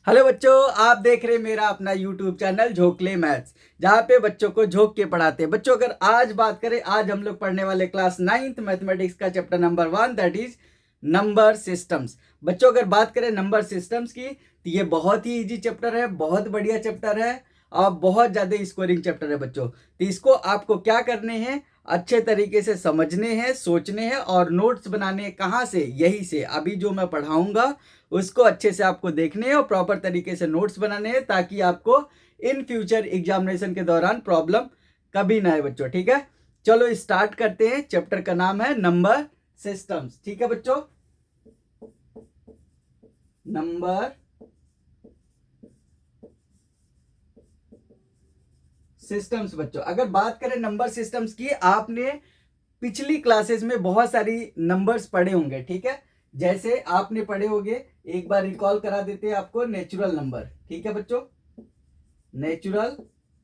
Hello बच्चों, आप देख रहे हैं मेरा अपना यूट्यूब चैनल झोंकले मैथ्स, जहाँ पे बच्चों को झोंक के पढ़ाते हैं। बच्चों, अगर आज बात करें, आज हम लोग पढ़ने वाले क्लास 9th मैथमेटिक्स का chapter number 1, that is number systems. बच्चों, अगर बात करें नंबर सिस्टम्स की, तो ये बहुत ही इजी चैप्टर है, बहुत बढ़िया चैप्टर है और बहुत ज्यादा स्कोरिंग चैप्टर है बच्चों। तो इसको आपको क्या करने हैं, अच्छे तरीके से समझने हैं, सोचने हैं और नोट्स बनाने हैं। कहाँ से? यही से। अभी जो मैं पढ़ाऊंगा उसको अच्छे से आपको देखने हैं और प्रॉपर तरीके से नोट्स बनाने हैं, ताकि आपको इन फ्यूचर एग्जामिनेशन के दौरान प्रॉब्लम कभी ना आए बच्चों। ठीक है, चलो स्टार्ट करते हैं। चैप्टर का नाम है नंबर सिस्टम्स। ठीक है बच्चों, नंबर सिस्टम्स। बच्चों, अगर बात करें नंबर सिस्टम्स की, आपने पिछली क्लासेस में बहुत सारी नंबर्स पढ़े होंगे। ठीक है, जैसे आपने पढ़े होंगे, एक बार रिकॉल करा देते हैं आपको, नेचुरल नंबर। ठीक है बच्चों, नेचुरल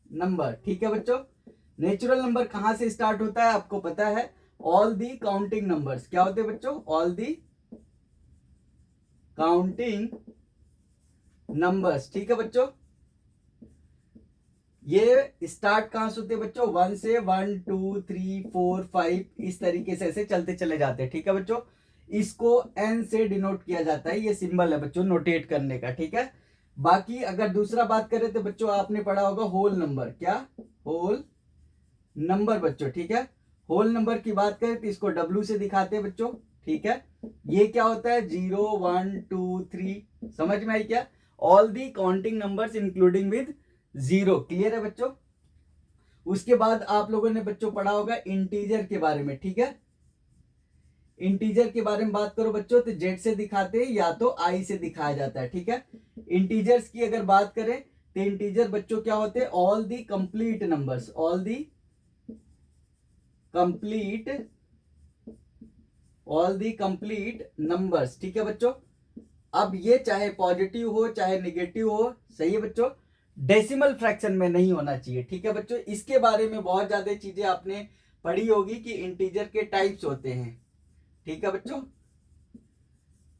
नंबर। ठीक है बच्चों, नेचुरल नंबर कहां से स्टार्ट होता है आपको पता है? All the counting numbers. क्या होते हैं बच्चों? All the counting numbers. ठीक है बच्चों, ये स्टार्ट कहां से होते हैं बच्चों? 1 से 1 2 3 4 5 इस तरीके से ऐसे चलते चले जाते हैं। ठीक है बच्चों, इसको एन से डिनोट किया जाता है। ये सिंबल है बच्चों नोटेट करने का। ठीक है, बाकी अगर दूसरा बात करें तो बच्चों आपने पढ़ा होगा होल नंबर। क्या? होल नंबर बच्चों। ठीक है, होल नंबर की बात करें तो इसको डब्ल्यू से दिखाते हैं बच्चों। ठीक है, ये क्या होता है? 0 1 2 3। समझ में आई क्या? All the counting numbers including with zero. Clear है बच्चों? उसके बाद आप लोगों ने बच्चों पढ़ा होगा इंटीजर के बारे में। ठीक है, इंटीजर के बारे में बात करो बच्चों तो जेड से दिखाते हैं या तो आई से दिखाया जाता है। ठीक है, इंटीजर्स की अगर बात करें तो इंटीजर बच्चों क्या होते हैं? All the complete numbers. All the complete all the complete numbers. ठीक है बच्चों, अब ये चाहे पॉजिटिव हो चाहे निगेटिव हो, सही है बच्चों, डेसिमल फ्रैक्शन में नहीं होना चाहिए। ठीक है बच्चों, इसके बारे में बहुत ज्यादा चीजें आपने पढ़ी होगी कि इंटीजर के टाइप्स होते हैं। ठीक है बच्चों,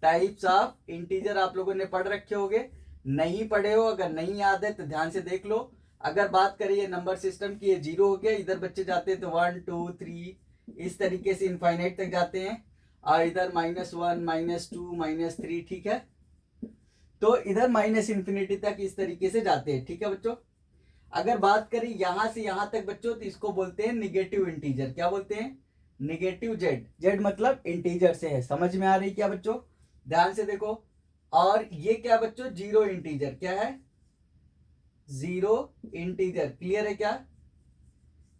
टाइप्स ऑफ इंटीजर आप लोगों ने पढ़ रखे होंगे। नहीं पढ़े हो, अगर नहीं याद है तो ध्यान से देख लो। अगर बात करें ये नंबर सिस्टम की, ये 0 हो गया, इधर बच्चे जाते हैं तो 1 2 3 इस तरीके से इनफाइनाइट तक जाते हैं, और इधर -1 -2 -3। ठीक है, तो इधर माइनस इंफिनिटी तक इस तरीके से जाते हैं। ठीक है बच्चों, अगर बात करें यहां से यहां तक बच्चों तो इसको बोलते हैं निगेटिव इंटीजर। क्या बोलते हैं? Negative Z. जेड मतलब इंटीजर से है। समझ में आ रही क्या बच्चों? ध्यान से देखो। और ये क्या बच्चों? Zero integer. क्या है? Zero integer. क्लियर है क्या?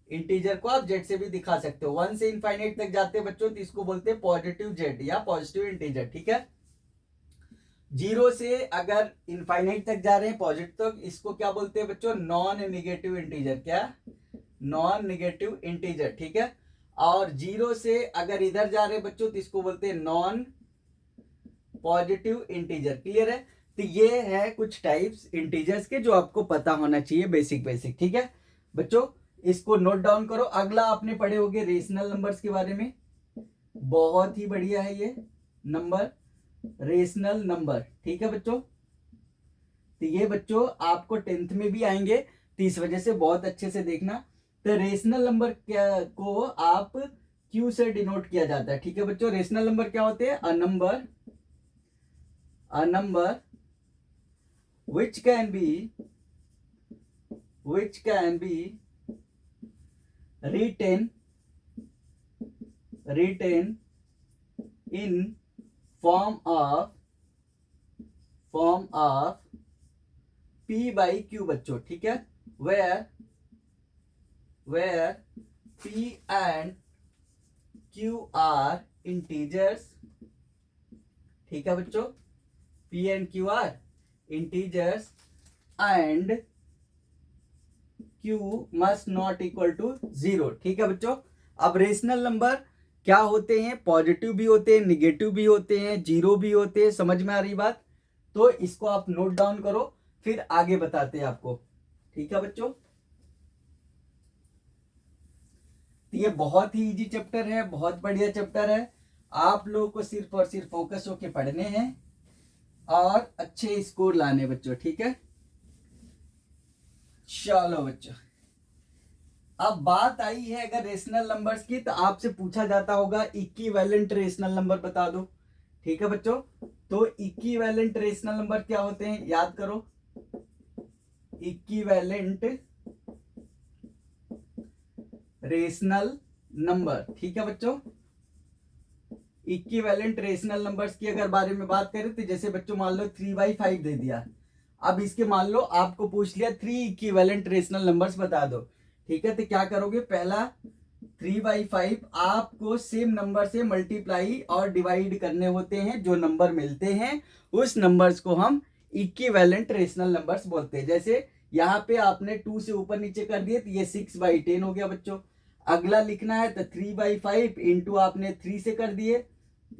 इंटीजर को आप जेड से भी दिखा सकते हो। 1 से इनफाइनाइट तक जाते हैं बच्चों तो इसको बोलते हैं पॉजिटिव जेड या पॉजिटिव इंटीजर। ठीक है, 0 से अगर इनफाइनाइट तक जा रहे हैं पॉजिटिव तक, इसको क्या बोलते हैं बच्चों? Non negative integer. क्या? Non negative integer. ठीक है, और 0 से अगर इधर जा रहे हैं बच्चों तो इसको बोलते हैं नॉन पॉजिटिव इंटीजर। क्लियर है? तो ये है कुछ टाइप्स इंटीजर्स के जो आपको पता होना चाहिए, बेसिक बेसिक। ठीक है बच्चों, इसको नोट डाउन करो। अगला आपने पढ़े होंगे रेशनल नंबर्स के बारे में। बहुत ही बढ़िया है ये नंबर, रेशनल नंबर। ठीक है बच्चों, तो ये बच्चों आपको 10th में भी आएंगे, तो इस वजह से बहुत अच्छे से देखना। तो रेशनल नंबर क्या को आप क्यू से डिनोट किया जाता है। ठीक है बच्चों, रेशनल नंबर क्या होते हैं? A number which can be written in form of p by q बच्चों। ठीक है, where p and q are integers। ठीक है बच्चों, p and q are integers and q must not equal to 0। ठीक है बच्चों, अब रेशनल नंबर क्या होते हैं? पॉजिटिव भी होते हैं, निगेटिव भी होते हैं, जीरो भी होते हैं। समझ में आ रही बात? तो इसको आप नोट डाउन करो, फिर आगे बताते हैं आपको। ठीक है बच्चों, तो ये बहुत ही इजी चैप्टर है, बहुत बढ़िया चैप्टर है। आप लोगों को सिर्फ और सिर्फ फोकस होके पढ़ने हैं। और अच्छे स्कोर लाने बच्चों, ठीक है। चलो बच्चों, अब बात आई है अगर रेशनल नंबर्स की, तो आपसे पूछा जाता होगा इक्विवेलेंट रेशनल नंबर बता दो, ठीक है बच्चों। तो इक्विवेलेंट रेशनल नंबर क्या होते हैं, याद करो। इक्विवेलेंट रेशनल नंबर, ठीक है बच्चों। इक्विवेलेंट रेशनल नंबर्स की अगर बारे में बात करें तो जैसे बच्चों मान लो 3/5 दे दिया, अब इसके मान लो आपको पूछ लिया 3 इक्विवेलेंट रेशनल नंबर्स बता दो, ठीक है। तो क्या करोगे, पहला 3/5 आपको सेम नंबर से मल्टीप्लाई और डिवाइड करने होते हैं, जो नंबर मिलते हैं उस नंबर्स को हम इक्विवेलेंट रेशनल नंबर्स बोलते हैं। जैसे यहाँ पे आपने 2 से ऊपर नीचे कर दिए तो ये 6/10 हो गया बच्चों। अगला लिखना है तो 3/5 इंटू आपने 3 से कर दिए,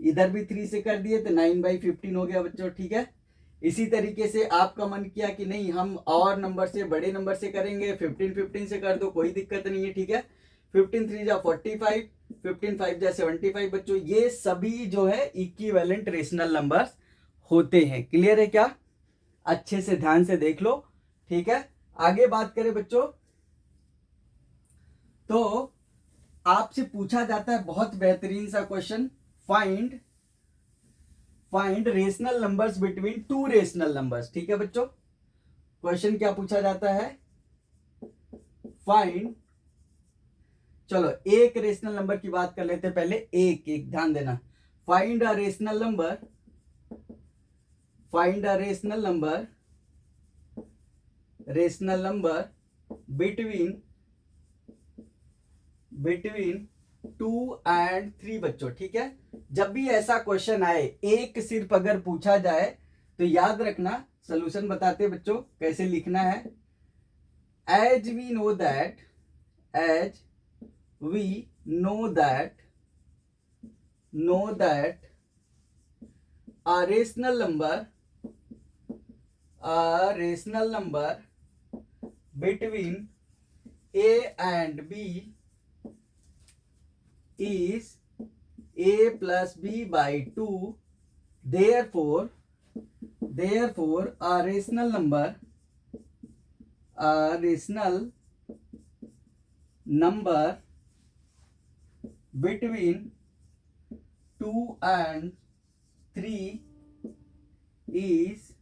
इधर भी 3 से कर दिए तो 9/15 हो गया बच्चों, ठीक है। इसी तरीके से आपका मन किया कि नहीं हम और नंबर से, बड़े नंबर से करेंगे, 15 से कर दो, कोई दिक्कत नहीं है, ठीक है। 15 3 45, 15 5 75 बच्चों। ये सभी जो है इक्विवेलेंट रेशनल नंबर्स होते हैं। क्लियर है क्या, अच्छे से ध्यान से देख लो, ठीक है। आगे बात करें बच्चों, तो आपसे पूछा जाता है बहुत बेहतरीन सा question, find rational numbers between 2 rational numbers, ठीक है बच्चों। क्वेश्चन क्या पूछा जाता है, फाइंड, चलो एक रेशनल नंबर की बात कर लेते हैं पहले, एक एक ध्यान देना। Find a rational number, rational number between 2 and 3 बच्चों, ठीक है। जब भी ऐसा क्वेश्चन आए, एक सिर्फ अगर पूछा जाए तो याद रखना, सॉल्यूशन बताते बच्चों कैसे लिखना है। As we know that a rational number between a and b is a plus b by 2, therefore a rational number between 2 and 3 is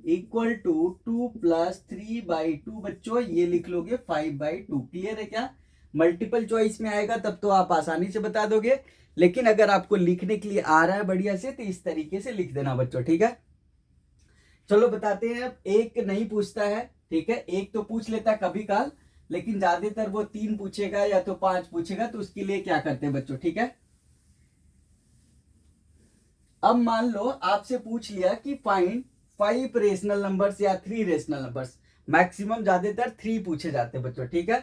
equal to 2 + 3/2 बच्चों, ये लिख लोगे 5/2। क्लियर है क्या, मल्टीपल चॉइस में आएगा तब तो आप आसानी से बता दोगे, लेकिन अगर आपको लिखने के लिए आ रहा है बढ़िया से तो इस तरीके से लिख देना बच्चों, ठीक है। चलो बताते हैं, एक नहीं पूछता है, ठीक है, एक तो पूछ लेता कभी काल, लेकिन ज्यादातर वो 3 पूछेगा या तो 5 पूछेगा, तो उसके लिए क्या करते हैं बच्चों, ठीक है। अब मान लो आपसे पूछ लिया कि फाइंड 5 रेशनल नंबर्स या 3 रेशनल नंबर्स, मैक्सिमम ज्यादातर 3 पूछे जाते हैं बच्चों, ठीक है।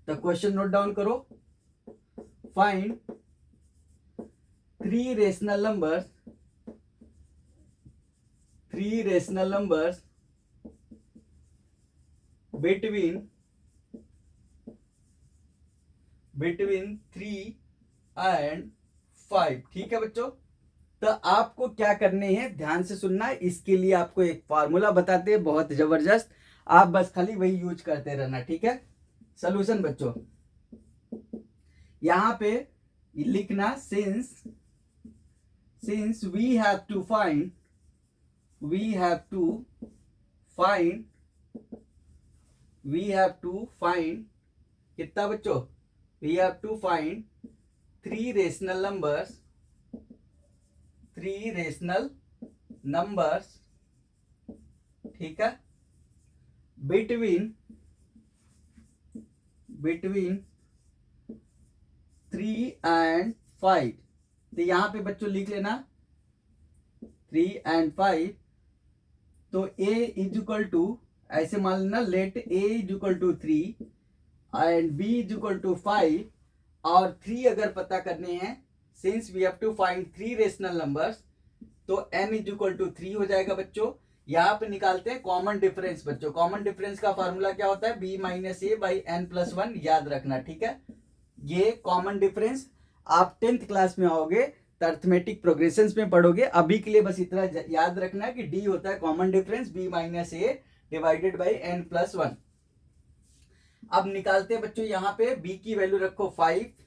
तो क्वेश्चन नोट डाउन करो, find 3 rational numbers between 3 and 5, ठीक है बच्चों। तो आपको क्या करने हैं, ध्यान से सुनना, इसके लिए आपको एक फार्मूला बताते हैं बहुत जबरदस्त, आप बस खाली वही यूज करते रहना, ठीक है। सॉल्यूशन बच्चों, यहां पे लिखना, since we have to find कितना बच्चों, we have to find 3 rational numbers, ठीक है, बिटवीन 3 and 5। तो यहां पे बच्चों लिख लेना 3 and 5, तो a इज इक्वल टू, ऐसे मान लेना, let a is equal to 3 and b is equal to 5, और 3 अगर पता करने हैं, since we have to find 3 rational numbers, तो n इज इक्वल टू 3 हो जाएगा बच्चों। यहाँ पे निकालते हैं कॉमन डिफरेंस बच्चों, कॉमन डिफरेंस का फॉर्मूला क्या होता है, b - a n + 1, याद रखना, ठीक है। ये कॉमन डिफरेंस आप 10th क्लास में आओगे तो अर्थमेटिक प्रोग्रेशंस में पढ़ोगे। अभी के लिए बस इतना याद रखना कि डी होता है common difference b minus A divided by n plus 1। अब निकालते हैं बच्चों, यहाँ पे b की वैल्यू रखो 5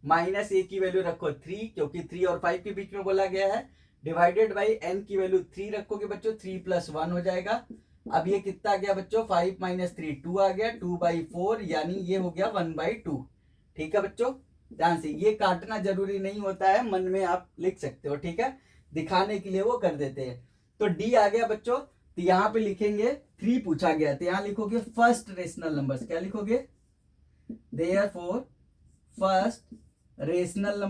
माइनस a की वैल्यू रखो 3, क्योंकि 3 और 5 के बीच में बोला गया है, डिवाइडेड बाई n की वैल्यू 3 रखोगे बच्चों, 3 प्लस 1 हो जाएगा। अब ये कितना आ गया बच्चों, 5 माइनस 3 2 आ गया, 2/4 यानी ये हो गया 1/2। ठीक है बच्चों, ध्यान से, ये काटना जरूरी नहीं होता है, मन में आप लिख सकते हो, ठीक है, दिखाने के लिए वो कर देते हैं। तो डी आ गया बच्चों, तो यहाँ पे लिखेंगे 3 पूछा गया, तो यहाँ लिखोगे फर्स्ट रेशनल नंबर। क्या लिखोगे, therefore first rational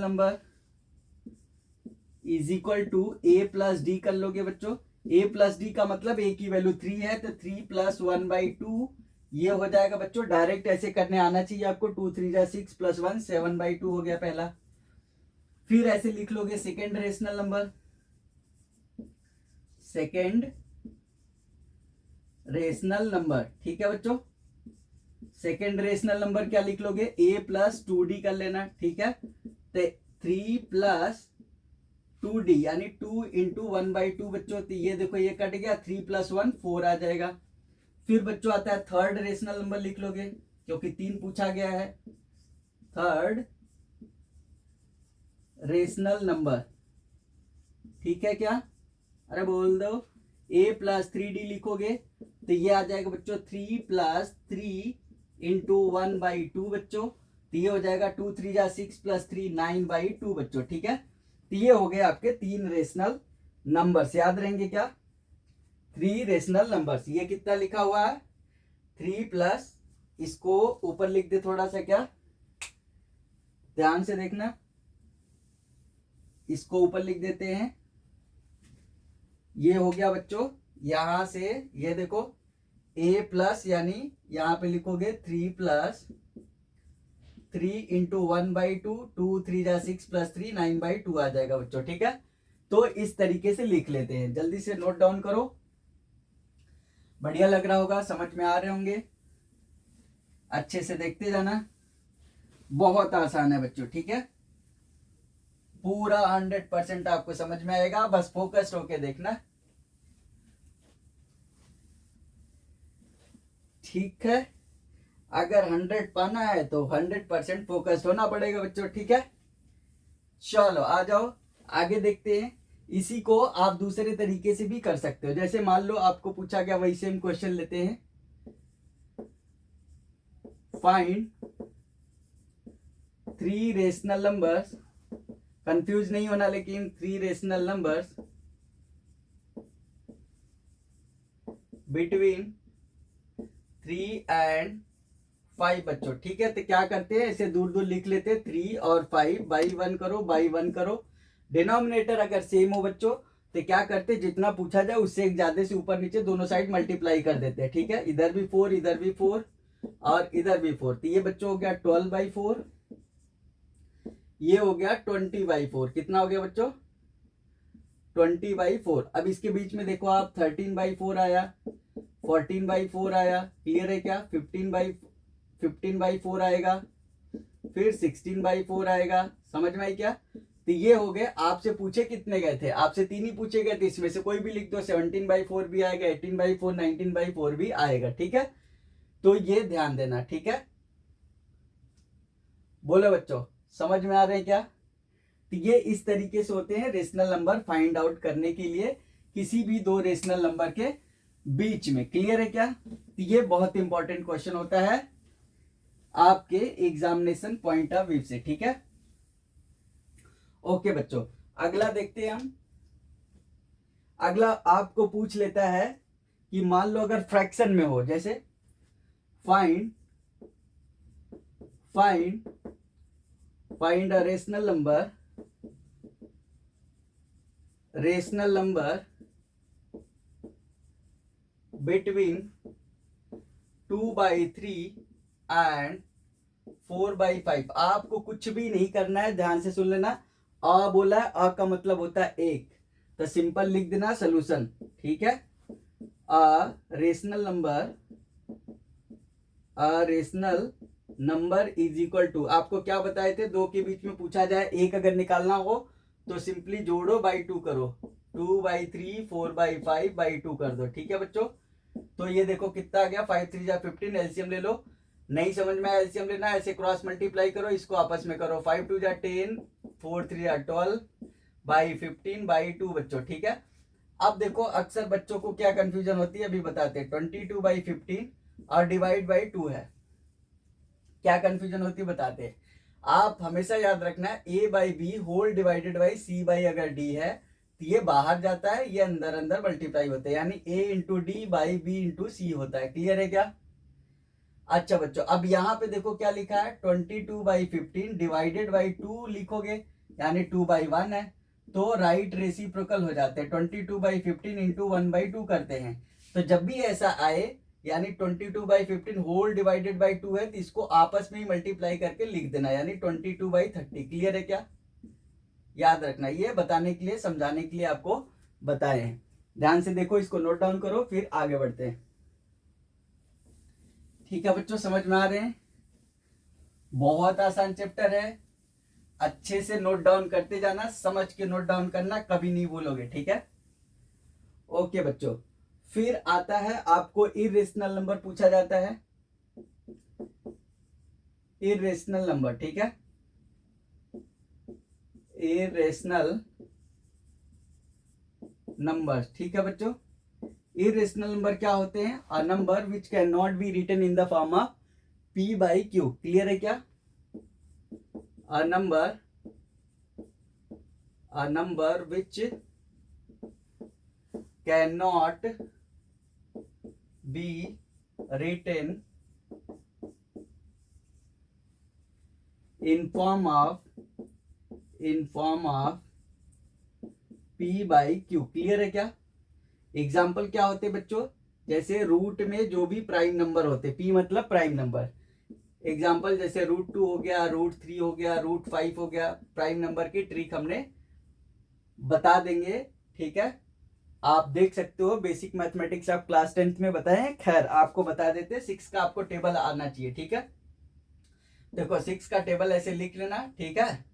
number is equal to A plus D कर लोगे बच्चों। ए प्लस डी का मतलब ए की वैल्यू 3 है, तो 3 प्लस 1/2 ये हो जाएगा बच्चों। डायरेक्ट ऐसे करने आना चाहिए आपको, 2 3 जा 6 प्लस 1 7/2 हो गया पहला। फिर ऐसे लिख लोगे सेकेंड रेशनल नंबर, ठीक है बच्चों। सेकेंड रेशनल नंबर क्या लिख लोगे, a प्लस 2d कर लेना, ठीक है। तो 3 प्लस 2d यानी 2 इंटू 1/2 बच्चों, तो ये देखो ये कट गया, 3 प्लस 1 4 आ जाएगा। फिर बच्चों आता है थर्ड रेशनल नंबर लिख लोगे, क्योंकि 3 पूछा गया है। थर्ड रेशनल नंबर, ठीक है क्या, अरे बोल दो, a प्लस 3d लिखोगे तो ये आ जाएगा बच्चों 3 प्लस 3 इंटू 1/2 बच्चों, तो ये हो जाएगा 2 3 जा 6 प्लस 3 9/2 बच्चों, ठीक है। तो ये हो गए आपके 3 रेशनल नंबर्स, याद रहेंगे क्या, 3 रेशनल नंबर्स। ये कितना लिखा हुआ है, 3 प्लस, इसको ऊपर लिख दे थोड़ा सा, क्या ध्यान से देखना, इसको ऊपर लिख देते हैं। ये हो गया बच्चों, यहां से ये देखो a प्लस, यानी यहां पे लिखोगे 3 प्लस 3 इंटू 1/2, 2 3 जा 6 प्लस 3 9/2 आ जाएगा बच्चों, ठीक है। तो इस तरीके से लिख लेते हैं, जल्दी से नोट डाउन करो। बढ़िया लग रहा होगा, समझ में आ रहे होंगे, अच्छे से देखते जाना, बहुत आसान है बच्चों, ठीक है। पूरा 100% आपको समझ में आएगा, बस फोकस्ड होके देखना, ठीक है। अगर 100 पाना है तो 100% फोकस्ड होना पड़ेगा बच्चों, ठीक है। चलो आ जाओ आगे देखते हैं। इसी को आप दूसरे तरीके से भी कर सकते हो, जैसे मान लो आपको पूछा गया, वही सेम क्वेश्चन लेते हैं, फाइंड 3 रेशनल नंबर्स, कंफ्यूज नहीं होना लेकिन, 3 रेशनल नंबर्स बिटवीन 3 and 5 बच्चों, ठीक है। तो क्या करते हैं, ऐसे दूर दूर लिख लेते हैं, 3 और 5 बाई 1 करो, बाई 1 करो। डिनोमिनेटर अगर सेम हो बच्चों तो क्या करते हैं, जितना पूछा जाए उससे एक ज्यादा से ऊपर नीचे दोनों साइड मल्टीप्लाई कर देते हैं, ठीक है। इधर भी 4 इधर भी 4 और इधर भी 4, तो ये बच्चों हो गया 12/4, ये हो गया 20/4, कितना हो गया बच्चों 20/4। अब इसके बीच में देखो आप 13/4 आया, 14/4 आया, क्लियर है क्या, 15/4 आएगा, फिर 16/4 आएगा, समझ में आई क्या। तो ये हो गए, आपसे पूछे कितने गए थे, आपसे 3 ही पूछे गए थे, इसमें से कोई भी लिख दो, 17/4 भी आएगा, 18/4 19/4 भी आएगा, ठीक है। तो ये ध्यान देना, ठीक है। बोलो बच्चों, समझ में आ रहे हैं क्या। तो ये इस तरीके से होते हैं रेशनल नंबर फाइंड आउट करने के लिए किसी भी 2 रेशनल नंबर के बीच में, क्लियर है क्या। तो ये बहुत इंपॉर्टेंट क्वेश्चन होता है आपके एग्जामिनेशन पॉइंट ऑफ व्यू से, ठीक है। ओके बच्चों, अगला देखते हैं हम। अगला आपको पूछ लेता है कि मान लो अगर फ्रैक्शन में हो, जैसे find a rational number between 2/3 and 4/5। आपको कुछ भी नहीं करना है, ध्यान से सुन लेना। अ बोला है, अ का मतलब होता है 1, तो सिंपल लिख देना सोल्यूशन, ठीक है। A rational number is equal to, आपको क्या बताए थे, दो के बीच में पूछा जाए एक अगर निकालना हो तो सिंपली जोड़ो बाई टू करो, 2/3 4/5/2 कर दो। ठीक है बच्चों, तो ये देखो कितना आ गया, 5×3 = 15, एलसीएम ले लो। नहीं समझ में आया एलसीएम लेना, ऐसे क्रॉस मल्टीप्लाई करो, इसको आपस में करो, 5×2 = 10, 4×3 = 12/15/2 बच्चों। ठीक है, अब देखो अक्सर बच्चों को क्या कंफ्यूजन होती है, अभी बताते हैं। 22/15 और डिवाइड बाई 2 है, क्या कंफ्यूजन होती है बताते हैं। आप हमेशा याद रखना a by B whole divided by C by अगर d है तो ये बाहर जाता है, ये अंदर अंदर मल्टीप्लाई होता है, यानी a into D by B into C होता है। क्लियर है क्या? अच्छा बच्चों, अब यहाँ पे देखो क्या लिखा है, 22/15 डिवाइडेड बाई 2 लिखोगे, यानी 2/1 है, तो राइट रेसिप्रोकल हो जाते हैं। 22/15 इंटू 1/2 करते हैं, तो जब भी ऐसा आए, यानी 22/15 होल डिवाइडेड बाई 2 है, तो इसको आपस में ही मल्टीप्लाई करके लिख देना, यानी 22/30। क्लियर है क्या? याद रखना, ये बताने के लिए, समझाने के लिए आपको बताए हैं। ध्यान से देखो, इसको नोट डाउन करो, फिर आगे बढ़ते हैं। ठीक है बच्चों, समझ में आ रहे हैं? बहुत आसान चैप्टर है, अच्छे से नोट डाउन करते जाना, समझ के नोट डाउन करना, कभी नहीं भूलोगे। ठीक है, ओके बच्चों। फिर आता है आपको इरेशनल नंबर पूछा जाता है, इरेशनल नंबर। ठीक है, इरेशनल नंबर। ठीक है बच्चों, इरेशनल नंबर क्या होते हैं? A number which can not be written in the form of p/q। Clear है क्या? A number which can not be written in form of p/q। Clear है क्या? एग्जाम्पल क्या होते हैं बच्चों, जैसे रूट में जो भी प्राइम नंबर होते, p मतलब प्राइम नंबर, एग्जाम्पल जैसे √2 हो गया, √3 हो गया, √5 हो गया, प्राइम नंबर की ट्रिक हमने बता देंगे। ठीक है, आप देख सकते हो, बेसिक मैथमेटिक्स आप क्लास 10th में बताए हैं, खैर आपको बता देते, 6 का आपको टेबल आना चाहिए। ठीक है, देखो 6 का टेबल ऐसे लिख लेना। ठीक है,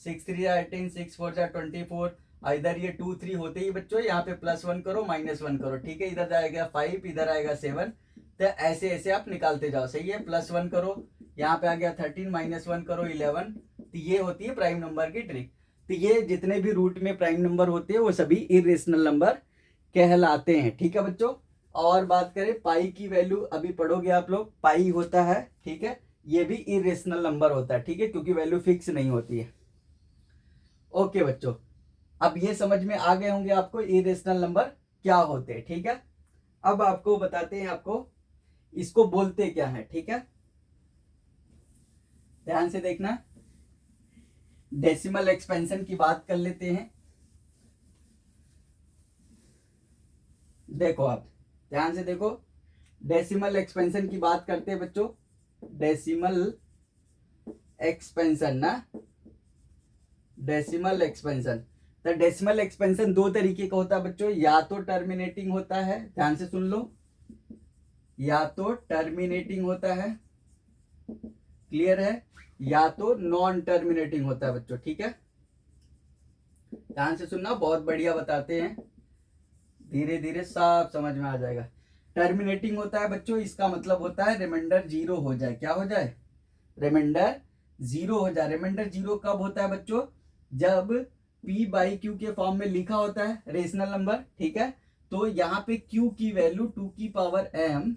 6×3 = 18, 6×4 = 24, इधर ये 2 3 होते ही बच्चों यहाँ पे +1 करो, -1 करो। ठीक है, इधर जाएगा 5, इधर आएगा 7, तो ऐसे ऐसे आप निकालते जाओ। सही है, +1 करो, यहाँ पे आ गया 13, -1 करो 11। तो ये होती है प्राइम नंबर की ट्रिक। तो ये जितने भी रूट में प्राइम नंबर होते हैं वो सभी इरेशनल नंबर कहलाते हैं। ठीक है बच्चों, और बात करें पाई की वैल्यू, अभी पढ़ोगे आप लोग, पाई होता है, ठीक है, ये भी इरेशनल नंबर होता है। ठीक है, क्योंकि वैल्यू फिक्स नहीं होती है। ओके बच्चों, अब ये समझ में आ गए होंगे आपको इरेशनल नंबर क्या होते हैं। ठीक है, अब आपको बताते हैं आपको इसको बोलते क्या है। ठीक है, ध्यान से देखना, डेसिमल एक्सपेंशन की बात कर लेते हैं। देखो आप ध्यान से देखो, डेसिमल एक्सपेंशन की बात करते हैं बच्चों, डेसिमल एक्सपेंशन ना, डेसिमल एक्सपेंशन। तो डेसिमल एक्सपेंशन दो तरीके का होता है बच्चों, या तो टर्मिनेटिंग होता है, ध्यान से सुन लो, या तो टर्मिनेटिंग होता है, क्लियर है, या तो नॉन टर्मिनेटिंग होता है बच्चों। ठीक है, ध्यान से सुनना, बहुत बढ़िया बताते हैं, धीरे धीरे सब समझ में आ जाएगा। टर्मिनेटिंग होता है बच्चों, इसका मतलब होता है रिमाइंडर 0 हो जाए। क्या हो जाए? रिमाइंडर 0 हो जाए। रिमाइंडर 0 कब होता है बच्चों? जब p/q के फॉर्म में लिखा होता है रेशनल नंबर। ठीक है, तो यहाँ पे q की वैल्यू 2m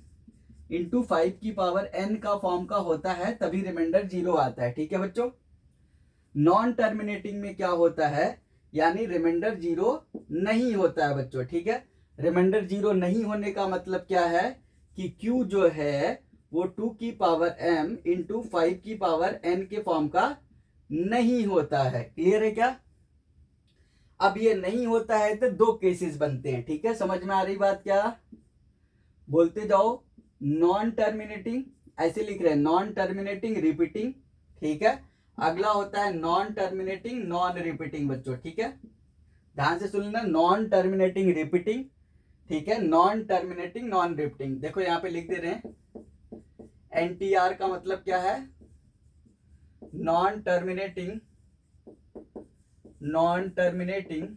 इंटू 5n का फॉर्म का होता है, तभी रिमाइंडर 0 आता है। ठीक है बच्चों, नॉन टर्मिनेटिंग में क्या होता है, यानी रिमाइंडर 0 नहीं होता है बच्चों। ठीक है, रिमाइंडर 0 नहीं होने का मतलब क्या है कि q जो है वो 2m इंटू 5n के फॉर्म का नहीं होता है। क्लियर है क्या? अब ये नहीं होता है तो दो केसेस बनते हैं। ठीक है, समझ में आ रही बात क्या? बोलते जाओ, नॉन टर्मिनेटिंग, ऐसे लिख रहे हैं, नॉन टर्मिनेटिंग रिपीटिंग। ठीक है, अगला होता है नॉन टर्मिनेटिंग नॉन रिपीटिंग बच्चों। ठीक है, ध्यान से सुन लेना, नॉन टर्मिनेटिंग रिपीटिंग, ठीक है, नॉन टर्मिनेटिंग नॉन रिपीटिंग। देखो यहाँ पे लिख दे रहे हैं, NTR का मतलब क्या है? नॉन टर्मिनेटिंग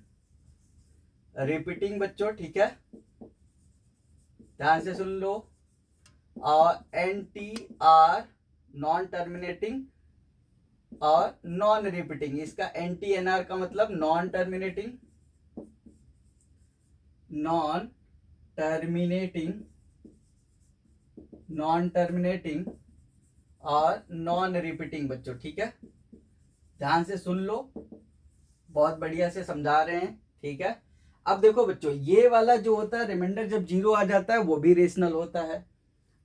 रिपीटिंग बच्चों, ठीक है, ध्यान से सुन लो। और NTR नॉन टर्मिनेटिंग और नॉन रिपीटिंग, इसका NTNR का मतलब नॉन टर्मिनेटिंग और नॉन रिपीटिंग बच्चों, ठीक है, ध्यान से सुन लो, बहुत बढ़िया से समझा रहे हैं, ठीक है। अब देखो बच्चों, ये वाला जो होता है रिमाइंडर जब 0 आ जाता है वो भी रेशनल होता है,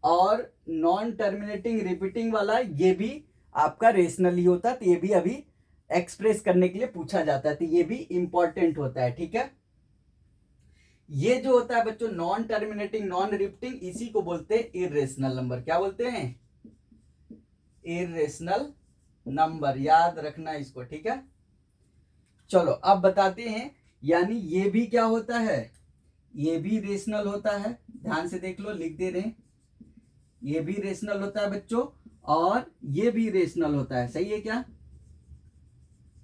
और नॉन टर्मिनेटिंग रिपीटिंग वाला ये भी आपका रेशनल ही होता है, तो ये भी अभी एक्सप्रेस करने के लिए पूछा जाता है, तो ये भी इंपॉर्टेंट होता है, ठीक है। ये जो होता है बच्चों नॉन टर्मिनेटिंग नॉन रिपीटिंग, इसी को बोलते हैं इर्रेशनल नंबर। क्या बोलते हैं? इर्रेशनल नंबर, याद रखना इसको, ठीक है। चलो अब बताते हैं, यानी ये भी क्या होता है? ये भी रेशनल होता है, ध्यान से देख लो, लिख दे रहे हैं, ये भी रेशनल होता है बच्चों, और ये भी रेशनल होता है, सही है क्या?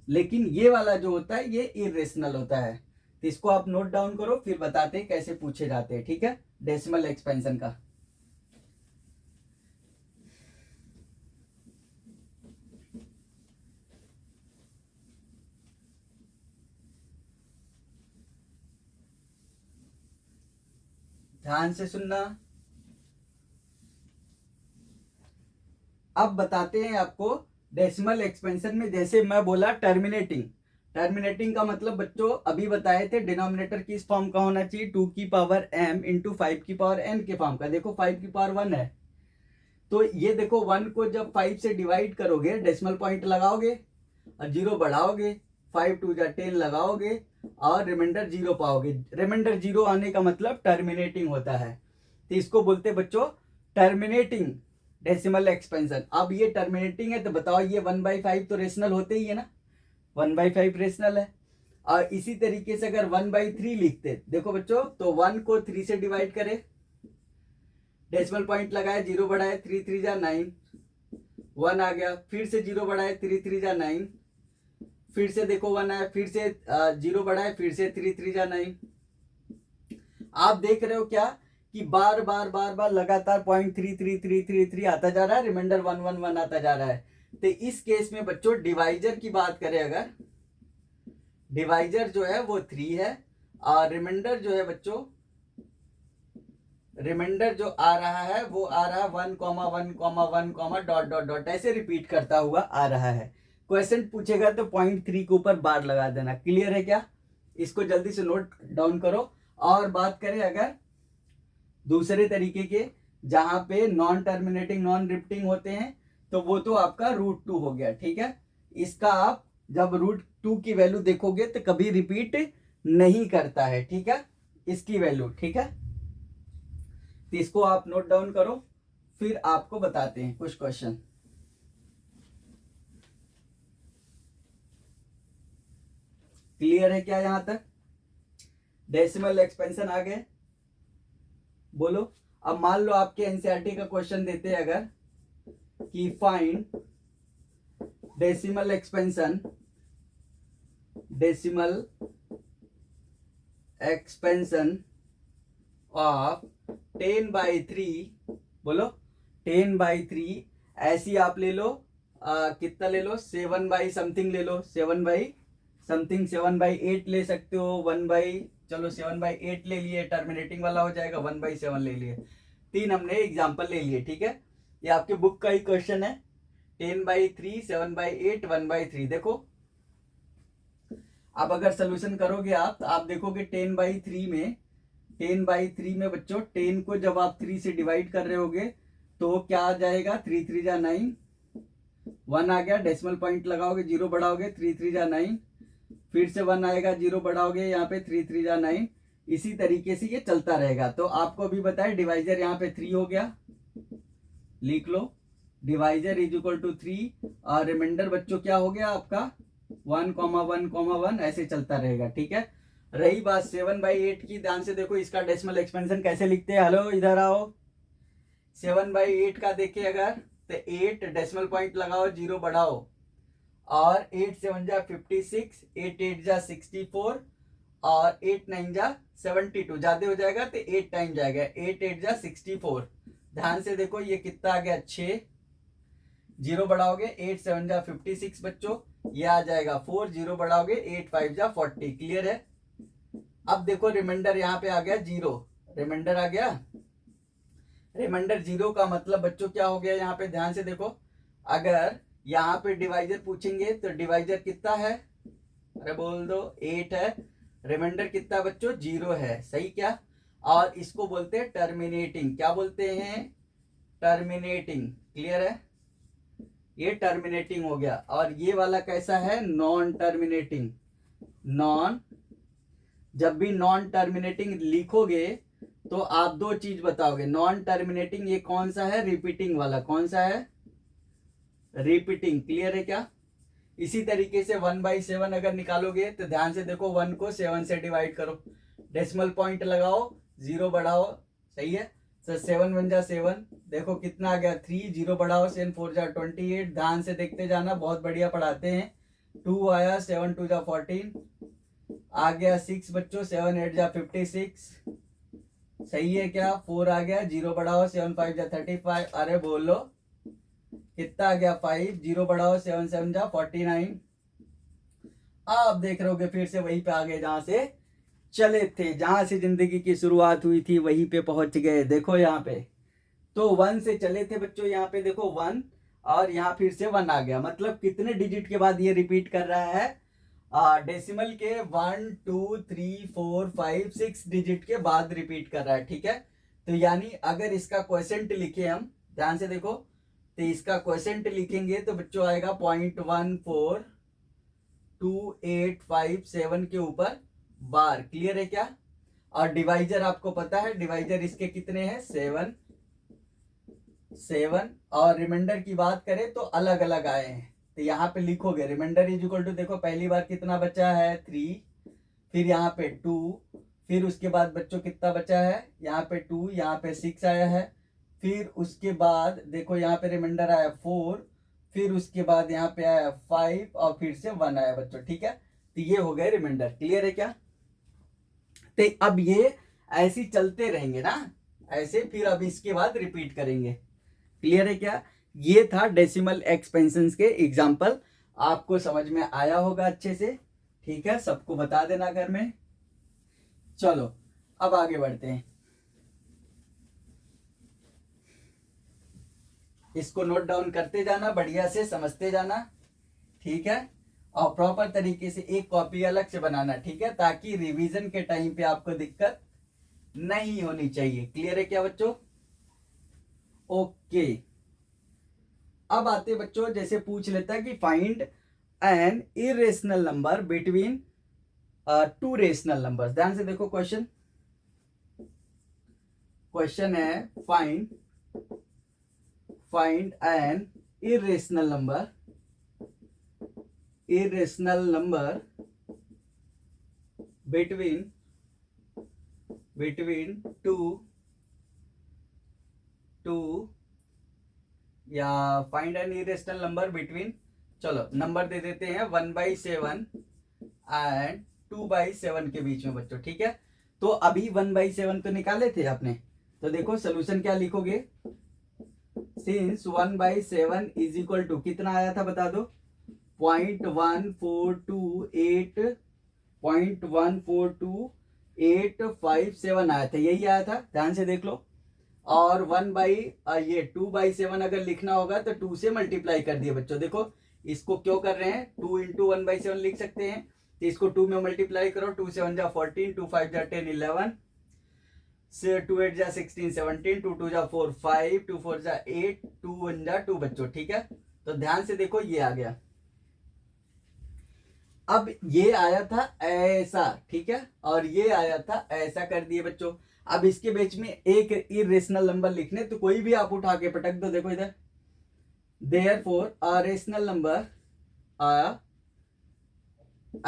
लेकिन ये वाला जो होता है ये इर्रेशनल होता है, तो इसको आप नोट डाउन करो, फिर बताते हैं कैसे पूछे जाते हैं, ठीक है, डेसिमल एक्सपेंशन का। ध्यान से सुनना। अब बताते हैं आपको डेसिमल एक्सपेंशन में, जैसे मैं बोला टर्मिनेटिंग का मतलब बच्चों अभी बताए थे, डिनोमिनेटर किस फॉर्म का होना चाहिए? 2 की पावर m इंटू 5 की पावर n के फॉर्म का। देखो 5 की पावर 1 है, तो ये देखो 1 को जब 5 से डिवाइड करोगे, डेसिमल पॉइंट लगाओगे और 0 बढ़ाओगे, 5 2 जा 10 लगाओगे और रिमाइंडर 0 पाओगे। रिमाइंडर 0 आने का मतलब टर्मिनेटिंग होता है, तो इसको बोलते हैं बच्चों टर्मिनेटिंग डेसिमल एक्सपेंशन। अब ये टर्मिनेटिंग है, तो बताओ ये 1/5 तो रेशनल होते ही है ना, 1/5 रेशनल है। और इसी तरीके से अगर 1/3 लिखते, देखो बच्चों, तो 1 को 3 से डिवाइड करे, डेसिमल पॉइंट लगाए, 0 बढ़ाए, 3 3 जा 9, 1 आ गया, फिर से 0 बढ़ाए, 3 3 जा 9, फिर से देखो 1 आया, फिर से 0 बढ़ाए, फिर से 3 3 जा 9। आप देख रहे हो क्या कि बार बार लगातार 0.3333 आता जा रहा है, रिमाइंडर 111 आता जा रहा है। तो इस केस में बच्चों डिवाइजर की बात करें, अगर डिवाइजर जो है वो 3 है, और रिमाइंडर जो है बच्चों, रिमाइंडर जो आ रहा है वो आ रहा है 1,1,1, डॉट डॉट डॉट ऐसे रिपीट करता हुआ आ रहा है। क्वेश्चन पूछेगा तो 0.3 के ऊपर बार लगा देना। क्लियर है क्या? इसको जल्दी से नोट डाउन करो। और बात करें अगर दूसरे तरीके के, जहां पे नॉन टर्मिनेटिंग नॉन रिपीटिंग होते हैं, तो वो तो आपका √2 हो गया, ठीक है। इसका आप जब √2 की वैल्यू देखोगे तो कभी रिपीट नहीं करता है, ठीक है, इसकी वैल्यू, ठीक है। तो इसको आप नोट डाउन करो, फिर आपको बताते हैं कुछ क्वेश्चन। क्लियर है क्या यहां तक? डेसिमल एक्सपेंशन आ गए, बोलो। अब मान लो आपके एनसीईआरटी का क्वेश्चन देते हैं अगर कि फाइंड डेसिमल एक्सपेंशन ऑफ 10/3, बोलो 10/3, ऐसी आप ले लो, कितना ले लो, 7 समथिंग ले लो, 7 7/8 ले सकते हो, 7/8 ले लिए, टर्मिनेटिंग वाला हो जाएगा, 1/7 ले लिए। 3 हमने एग्जाम्पल ले लिए, ठीक है। ये आपके बुक का ही क्वेश्चन है, 10/3, 7/8, 1/3। देखो अब अगर सोल्यूशन करोगे आप, तो आप देखोगे 10/3 में बच्चों 10 को जब आप 3 से डिवाइड कर रहे होगे तो क्या आ जाएगा, 3 3 जा 9, 1 आ गया, डेसिमल पॉइंट लगाओगे, 0 बढ़ाओगे, 3 3 जा 9, फिर से 1 आएगा, 0 बढ़ाओगे, यहाँ पे 3 3 जा 9, इसी तरीके से ये चलता रहेगा। तो आपको अभी बताया डिवाइजर यहाँ पे 3 हो गया, लिख लो, डिवाइजर इज इक्वल टू 3, और रिमाइंडर बच्चों क्या हो गया आपका 1,1,1 ऐसे चलता रहेगा, ठीक है। रही बात 7/8 की, ध्यान से देखो इसका डेसिमल एक्सपेंशन कैसे लिखते हैं। हेलो इधर आओ, 7/8 का देखे अगर तो 8 डेसिमल पॉइंट लगाओ, 0 बढ़ाओ, और 8 7 जा 56, 8 8 जा 64, और 8 9 जा 72, ज्यादा हो जाएगा तो 8 टाइम जाएगा, 8 8 जा 64। ध्यान से देखो ये कितना आ गया 6, 0 बढ़ाओगे 8 7 जा 56 बच्चों, ये आ जाएगा 4, 0 बढ़ाओगे 8 5 जा 40। क्लियर है। अब देखो रिमाइंडर यहाँ पे आ गया 0, रिमाइंडर आ गया। रिमाइंडर 0 का मतलब बच्चों क्या हो गया, यहाँ पे ध्यान से देखो, अगर यहाँ पे डिवाइजर पूछेंगे तो डिवाइजर कितना है, अरे बोल दो 8 है, रिमाइंडर कितना बच्चों 0 है, सही क्या। और इसको बोलते हैं टर्मिनेटिंग, क्या बोलते हैं, टर्मिनेटिंग। क्लियर है, ये टर्मिनेटिंग हो गया। और ये वाला कैसा है, नॉन टर्मिनेटिंग। नॉन, जब भी नॉन टर्मिनेटिंग लिखोगे तो आप दो चीज बताओगे, नॉन टर्मिनेटिंग ये कौन सा है, रिपीटिंग वाला, कौन सा है, रिपीटिंग। क्लियर है क्या। इसी तरीके से 1/7 अगर निकालोगे तो ध्यान से देखो, 1 को 7 से डिवाइड करो, डेसिमल पॉइंट लगाओ, 0 बढ़ाओ, सही है। तो 7 1 जा 7, देखो कितना आ गया 3, 0 बढ़ाओ 7 4 जा 28। ध्यान से देखते जाना, बहुत बढ़िया पढ़ाते हैं। 2 आया, 7 2 जा 14, आ गया 6 बच्चों, 7 8 जा 56, सही है क्या। 4 आ गया, 0 बढ़ाओ 7 5 जा 35, अरे बोलो कितना आ गया 5, 0 बढ़ाओ 7 7 जा 49। आप देख रहे होगे फिर से वहीं पे आ गए जहां से चले थे, जहां से जिंदगी की शुरुआत हुई थी वहीं पे पहुंच गए। देखो यहाँ पे तो 1 से चले थे बच्चों, यहाँ पे देखो 1, और यहाँ फिर से 1 आ गया, मतलब कितने डिजिट के बाद ये रिपीट कर रहा है, डेसिमल के 1 2 3 4 5 6 डिजिट के बाद रिपीट कर रहा है। ठीक है, तो यानी अगर इसका क्वोशेंट लिखे हम, ध्यान से देखो, तो इसका क्वोशेंट लिखेंगे तो बच्चों आएगा 0.14285 के ऊपर बार। क्लियर है क्या। और डिवाइजर आपको पता है, डिवाइजर इसके कितने हैं 7 7, और रिमाइंडर की बात करें तो अलग अलग आए हैं, तो यहाँ पे लिखोगे रिमाइंडर इज इक्वल टू, देखो पहली बार कितना बचा है 3, फिर यहाँ पे 2, फिर उसके बाद बच्चों कितना बचा है यहाँ पे 2, यहाँ पे 6 आया है, फिर उसके बाद देखो यहाँ पे रिमाइंडर आया 4, फिर उसके बाद यहाँ पे आया 5, और फिर से 1 आया बच्चों। ठीक है, तो ये हो गए रिमाइंडर। क्लियर है क्या। तो अब ये ऐसे चलते रहेंगे ना, ऐसे, फिर अब इसके बाद रिपीट करेंगे। क्लियर है क्या। ये था डेसिमल एक्सपेंशन के एग्जाम्पल, आपको समझ में आया होगा अच्छे से। ठीक है, सबको बता देना घर में। चलो अब आगे बढ़ते हैं, इसको नोट डाउन करते जाना, बढ़िया से समझते जाना। ठीक है, और प्रॉपर तरीके से एक कॉपी अलग से बनाना। ठीक है, ताकि रिवीजन के टाइम पे आपको दिक्कत नहीं होनी चाहिए। क्लियर है क्या बच्चों। ओके, अब आते बच्चों, जैसे पूछ लेता है कि find an irrational number between two rational numbers. ध्यान से देखो क्वेश्चन, क्वेश्चन है find an irrational number between two या find an irrational number between, चलो नंबर दे देते हैं 1/7 एंड 2/7 के बीच में बच्चों। ठीक है, तो अभी 1/7 तो निकाले थे आपने, तो देखो सोल्यूशन क्या लिखोगे, सिंस 1/7 इज इक्वल टू कितना आया था बता दो, 0.142857 आया था, यही आया था, ध्यान से देख लो। और 2/7 अगर लिखना होगा तो 2 से मल्टीप्लाई कर दिए बच्चों। देखो इसको क्यों कर रहे हैं, 2 इंटू 1/7 लिख सकते हैं, तो इसको 2 में मल्टीप्लाई करो, 2 7 जा 14, 2 5 जा 10 11, 2 8 जा 16 17, 2 2 जा 4 5, 2 4 जा 8, 2 1 जा 2 बच्चों। ठीक है, तो ध्यान से देखो ये आ गया। अब ये आया था ऐसा, ठीक है, और ये आया था ऐसा, कर दिए बच्चों। अब इसके बीच में एक इरेशनल नंबर लिखने, तो कोई भी आप उठा के पटक दो। देखो इधर, देयरफॉर अ रेशनल नंबर आया,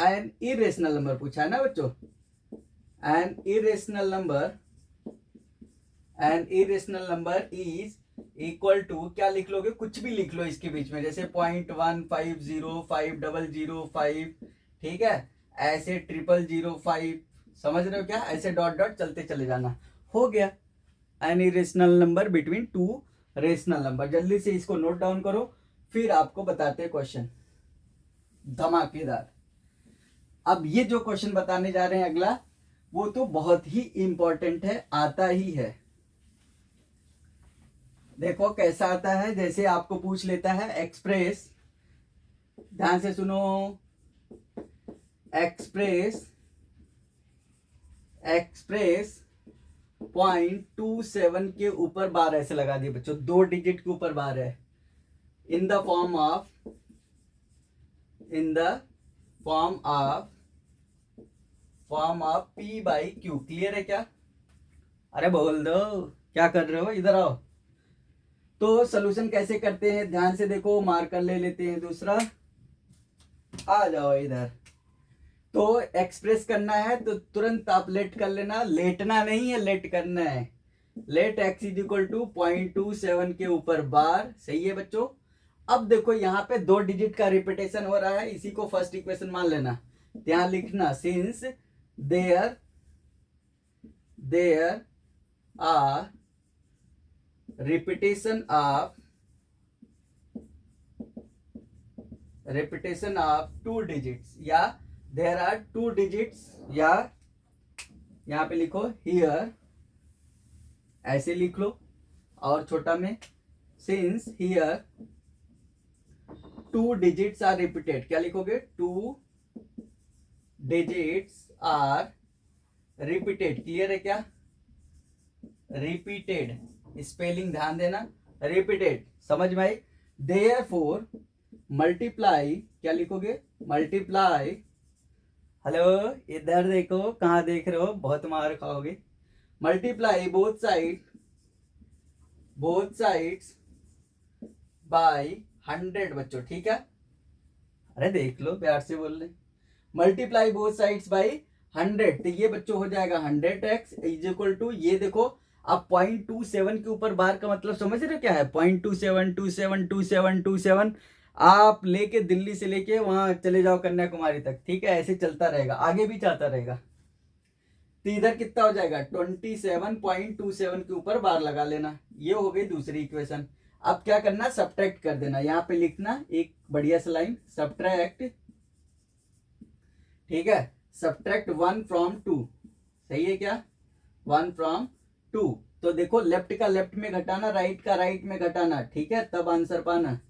एन इरेशनल नंबर पूछा है ना बच्चों, an irrational number is equal to क्या लिख लोगे, कुछ भी लिख लो इसके बीच में, जैसे 0.15050005, ठीक है, ऐसे 0005, समझ रहे हो क्या, ऐसे डॉट डॉट चलते चले जाना, हो गया N irrational number between two rational number. जल्दी से इसको नोट डाउन करो, फिर आपको बताते हैं क्वेश्चन धमाकेदार। अब ये जो क्वेश्चन बताने जा रहे हैं अगला, वो तो बहुत ही इंपॉर्टेंट है, आता ही है। देखो कैसा आता है, जैसे आपको पूछ लेता है एक्सप्रेस, ध्यान से सुनो, एक्सप्रेस 0.27 के ऊपर बार, ऐसे लगा दिए बच्चों, 2 डिजिट के ऊपर बार है, इन the form of P by Q। Clear है क्या? अरे बोल दो, क्या कर रहे हो, इधर आओ। तो सोल्यूशन कैसे करते हैं, ध्यान से देखो, मार्कर ले लेते हैं दूसरा, आ जाओ इधर। तो एक्सप्रेस करना है तो तुरंत आप लेट कर लेना, लेटना नहीं है, लेट करना है। Let x is equal to 0.27 के ऊपर बार, सही है बच्चों। अब देखो यहाँ पे 2 डिजिट का रिपीटेशन हो रहा है, इसी को फर्स्ट इक्वेशन मान लेना, यहाँ लिखना since there are repetition of 2 digits, या देयर आर 2 डिजिट्स, या यहाँ पे लिखो हियर, ऐसे लिख लो, और छोटा में since here 2 digits are repeated, क्या लिखोगे, 2 डिजिट्स आर रिपीटेड। क्लियर है क्या, रिपीटेड, स्पेलिंग ध्यान देना, रिपीटेड, समझ में आई। देयरफॉर मल्टीप्लाई, क्या लिखोगे, मल्टीप्लाई, हेलो इधर देखो, कहाँ देख रहे हो, बहुत मार खाओगे। मल्टीप्लाई बोथ साइड्स बाय 100 बच्चों, ठीक है, अरे देख लो प्यार से बोल रहे, मल्टीप्लाई बोथ साइड्स बाय 100, तो ये बच्चों हो जाएगा 100x इज इक्वल टू, ये देखो अब 0.27 के ऊपर बार का मतलब समझ रहे हो क्या है, 0.27272727, आप लेके दिल्ली से लेके वहां चले जाओ कन्याकुमारी तक, ठीक है, ऐसे चलता रहेगा, आगे भी जाता रहेगा। तो इधर कितना हो जाएगा, 27.27 के ऊपर बार लगा लेना, ये हो गई दूसरी इक्वेशन। अब क्या करना, सब्ट्रैक्ट कर देना, यहाँ पे लिखना एक बढ़िया सा लाइन, सब्ट्रैक्ट, ठीक है, सब्ट्रैक्ट 1 फ्रॉम 2, सही है क्या, 1 फ्रॉम 2, तो देखो लेफ्ट का लेफ्ट में घटाना, राइट का राइट में घटाना, ठीक है, तब आंसर पाना।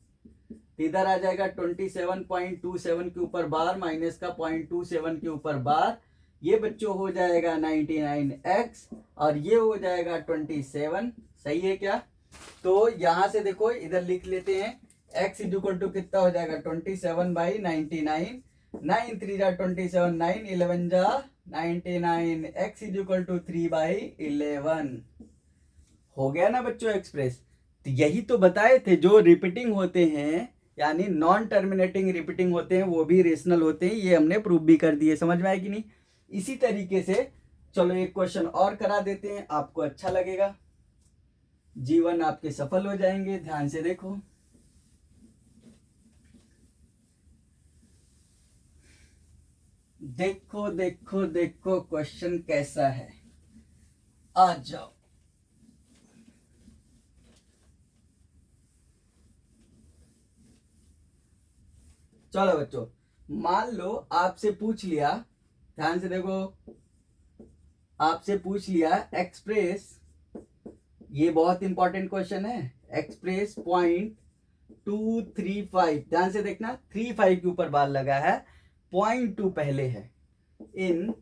इधर आ जाएगा 27.27 के ऊपर बार माइनस का 0.27 के ऊपर बार, ये बच्चों हो जाएगा 99x, और ये हो जाएगा 27, सही है क्या। तो यहां से देखो इधर लिख लेते हैं, x इज इक्वल टू कितना हो जाएगा, 27/99, 9 3 जा 27, 9 11 जा 99, x इज इक्वल टू 3/11, हो गया ना बच्चों एक्सप्रेस। तो यही तो बताए थे, जो रिपीटिंग होते हैं यानी नॉन टर्मिनेटिंग रिपीटिंग होते हैं, वो भी रेशनल होते हैं, ये हमने प्रूव भी कर दिए, समझ में आया कि नहीं। इसी तरीके से चलो एक क्वेश्चन और करा देते हैं, आपको अच्छा लगेगा, जीवन आपके सफल हो जाएंगे, ध्यान से देखो। देखो देखो देखो क्वेश्चन कैसा है, आ जाओ। चलो बच्चों, मान लो आपसे पूछ लिया, ध्यान से देखो, आपसे पूछ लिया एक्सप्रेस, ये बहुत इंपॉर्टेंट क्वेश्चन है, एक्सप्रेस 0.235, ध्यान से देखना, 35 के ऊपर बार लगा है, 0.2 पहले है, इन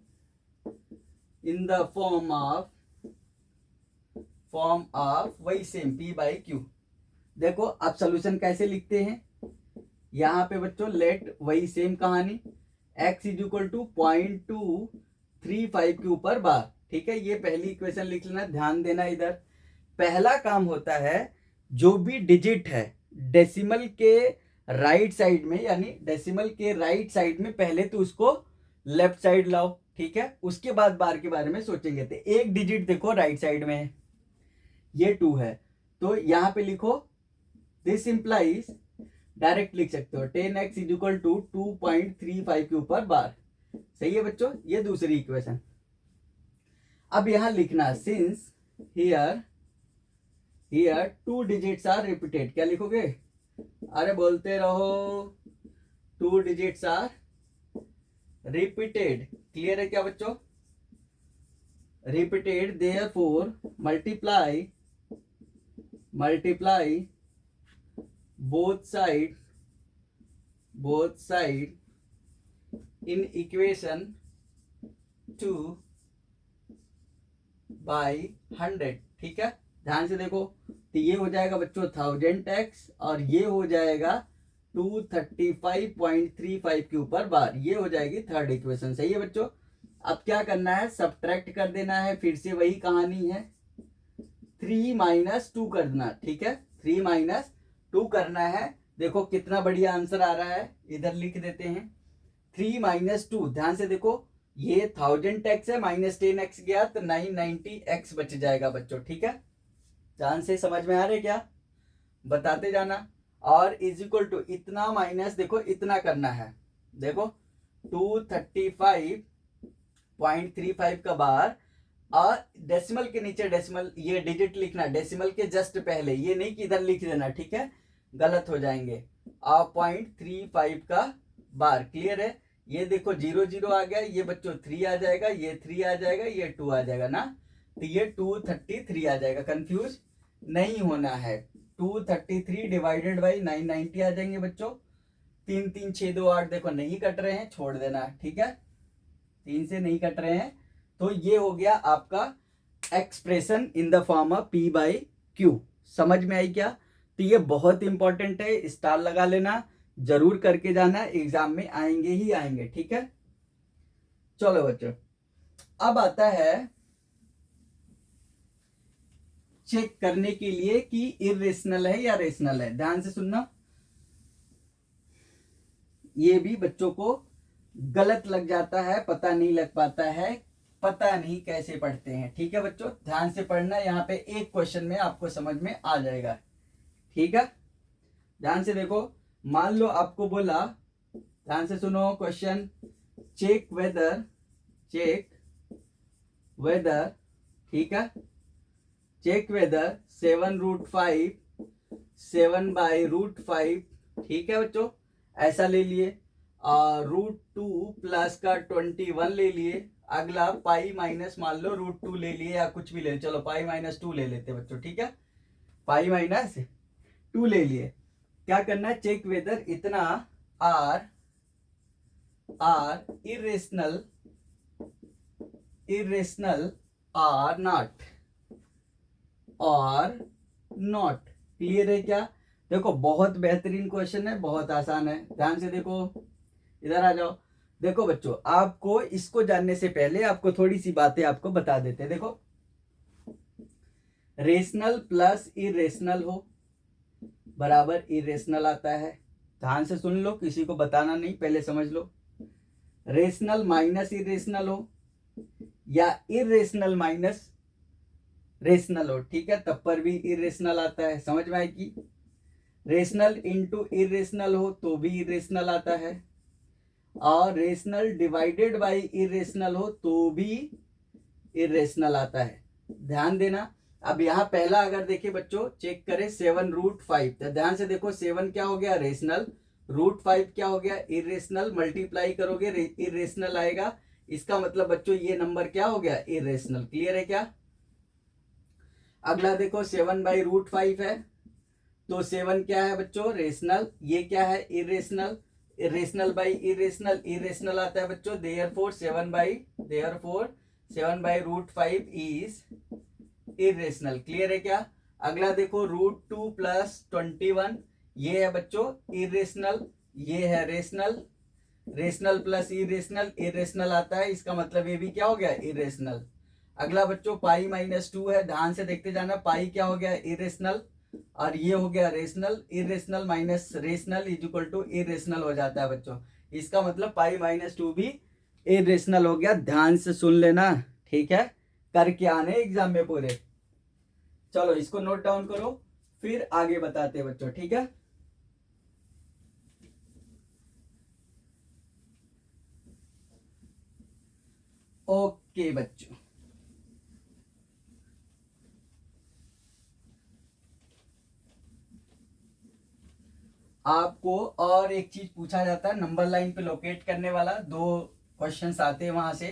द फॉर्म ऑफ वही सेम P/Q। देखो अब सोल्यूशन कैसे लिखते हैं, यहाँ पे बच्चों लेट वही सेम कहानी, x इज इक्वल टू 0.235 के ऊपर बार, ठीक है, ये पहली इक्वेशन लिख लेना, ध्यान देना इधर। पहला काम होता है, जो भी डिजिट है डेसिमल के राइट साइड में, यानी डेसिमल के राइट साइड में पहले तो उसको लेफ्ट साइड लाओ, ठीक है, उसके बाद बार के बारे में सोचेंगे। तो एक डिजिट देखो राइट साइड में है, ये 2 है, तो यहाँ पे लिखो दिस इंप्लाइज, डायरेक्ट लिख सकते हो 10x इज इक्वल टू 2.35 के ऊपर बार। सही है बच्चों, ये दूसरी इक्वेशन। अब यहां लिखना since here here 2 digits are repeated, क्या लिखोगे? अरे बोलते रहो, 2 डिजिट्स आर रिपीटेड। क्लियर है क्या बच्चों? Repeated, therefore multiply both side in equation 2 by 100। ठीक है, ध्यान से देखो, तो ये हो जाएगा बच्चों 1000x और ये हो जाएगा 235.35 के ऊपर बार, ये हो जाएगी थर्ड इक्वेशन। सही है बच्चों। अब क्या करना है, सब्ट्रैक्ट कर देना है, फिर से वही कहानी है, 3 - 2 कर देना। ठीक है, 3 - 2 करना है। देखो कितना बढ़िया आंसर आ रहा है, इधर लिख देते हैं 3 - 2। ध्यान से देखो, ये 1000x है, -10x गया तो 990x बच जाएगा बच्चों। ठीक है, ध्यान से समझ में आ रहे क्या, बताते जाना। और इज इक्वल टू इतना माइनस, देखो इतना करना है, देखो 235.35 का बार, और डेसिमल के नीचे डेसिमल, ये डिजिट लिखना डेसिमल के जस्ट पहले, ये नहीं कि इधर लिख देना, ठीक है, गलत हो जाएंगे। और 0.35 का बार। क्लियर है, ये देखो 0 0 आ गया, ये बच्चों 3 आ जाएगा, ये 3 आ जाएगा, ये 2 आ जाएगा ना, तो ये 233 आ जाएगा। कंफ्यूज नहीं होना है, 233 डिवाइडेड बाई 990 आ जाएंगे बच्चों। 3 3 6 2 8, देखो नहीं कट रहे हैं, छोड़ देना। ठीक है, 3 से नहीं कट रहे हैं, तो ये हो गया आपका expression in the form of P/Q। समझ में आई क्या? तो ये बहुत इंपॉर्टेंट है, स्टार लगा लेना, जरूर करके जाना, एग्जाम में आएंगे ही आएंगे। ठीक है, चलो बच्चों, अब आता है चेक करने के लिए कि इरेशनल है या रेशनल है। ध्यान से सुनना, ये भी बच्चों को गलत लग जाता है, पता नहीं लग पाता है, पता नहीं कैसे पढ़ते हैं। ठीक है बच्चों, ध्यान से पढ़ना, यहाँ पे एक क्वेश्चन में आपको समझ में आ जाएगा। ठीक है, ध्यान से देखो, मान लो आपको बोला, ध्यान से सुनो क्वेश्चन, चेक वेदर, ठीक है, चेक वेदर 7√5 7/√5। ठीक है बच्चों, ऐसा ले लिए, √2 प्लस का 21 ले लिए, अगला पाई माइनस मान लो √2 ले लिए, या कुछ भी ले, चलो पाई -2 ले लेते बच्चों। ठीक है, पाई -2 ले लिए। क्या करना है, चेक वेदर इतना are irrational or not. Clear है क्या? देखो बहुत बेहतरीन क्वेश्चन है, बहुत आसान है। ध्यान से देखो, इधर आ जाओ। देखो बच्चों, आपको इसको जानने से पहले आपको थोड़ी सी बातें आपको बता देते हैं। देखो, रेशनल प्लस इरेशनल हो बराबर इरेशनल आता है। ध्यान से सुन लो, किसी को बताना नहीं, पहले समझ लो। रेशनल माइनस इरेशनल हो या इरेशनल माइनस रेशनल हो, ठीक है, तब पर भी इरेशनल आता है। समझ में आएगी? रेशनल इंटू इरेशनल हो तो भी इरेशनल आता है, और रेशनल डिवाइडेड बाय इरेशनल हो तो भी इरेशनल आता है। ध्यान देना। अब यहाँ पहला अगर देखिए बच्चों, चेक करें 7√5, तो ध्यान से देखो 7 क्या हो गया, रेशनल, √5 क्या हो गया, इरेशनल, मल्टीप्लाई करोगे इरेशनल आएगा। इसका मतलब बच्चों ये नंबर क्या हो गया, इरेशनल। क्लियर है क्या? अगला देखो 7/√5 है, तो 7 क्या है बच्चों, रेशनल, ये क्या है, irrational, rational by irrational, irrational आता है बच्चों, देयरफॉर 7/√5 इज इरेशनल। क्लियर है क्या? अगला देखो √2 प्लस 21, ये है बच्चों इरेशनल, ये है rational, rational plus irrational, irrational आता है, इसका मतलब ये भी क्या हो गया, इरेशनल। अगला बच्चों पाई -2 है, ध्यान से देखते जाना, पाई क्या हो गया, इरेशनल, और ये हो गया rational, irrational minus rational is equal to irrational हो जाता है बच्चों। इसका मतलब पाई -2 भी इरेशनल हो गया। ध्यान से सुन लेना, ठीक है, करके आने एग्जाम में पूरे। चलो इसको नोट डाउन करो, फिर आगे बताते हैं बच्चों, ठीक है। ओके बच्चों, आपको और एक चीज पूछा जाता है नंबर लाइन पे लोकेट करने वाला, 2 क्वेश्चंस आते हैं वहां से।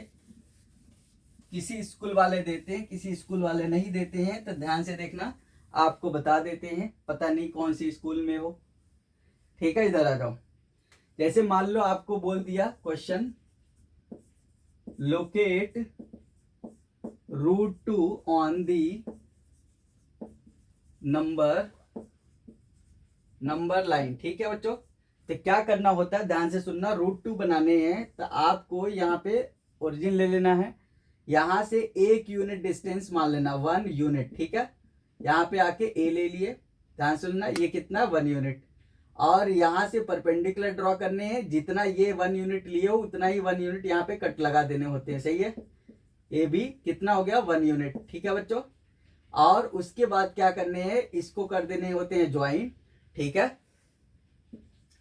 किसी स्कूल वाले देते हैं, किसी स्कूल वाले नहीं देते हैं, तो ध्यान से देखना, आपको बता देते हैं, पता नहीं कौन सी स्कूल में हो, ठीक है। इधर आ जाओ। जैसे मान लो आपको बोल दिया question, locate root 2 on the number line, ठीक है बच्चों। तो क्या करना होता है, ध्यान से सुनना, रूट 2 बनाने हैं तो आपको यहाँ पे ओरिजिन ले लेना है, यहां से 1 यूनिट डिस्टेंस मान लेना, 1 यूनिट, ठीक है। यहाँ पे आके ए ले लिए, ध्यान सुनना, ये कितना 1 यूनिट, और यहां से परपेंडिकुलर ड्रॉ करने हैं, जितना ये 1 यूनिट लिए हो उतना ही 1 यूनिट यहाँ पे कट लगा देने होते हैं, सही है। ए बी कितना हो गया 1 यूनिट, ठीक है बच्चों। और उसके बाद क्या करने हैं, इसको कर देने होते हैं ज्वाइन, ठीक है।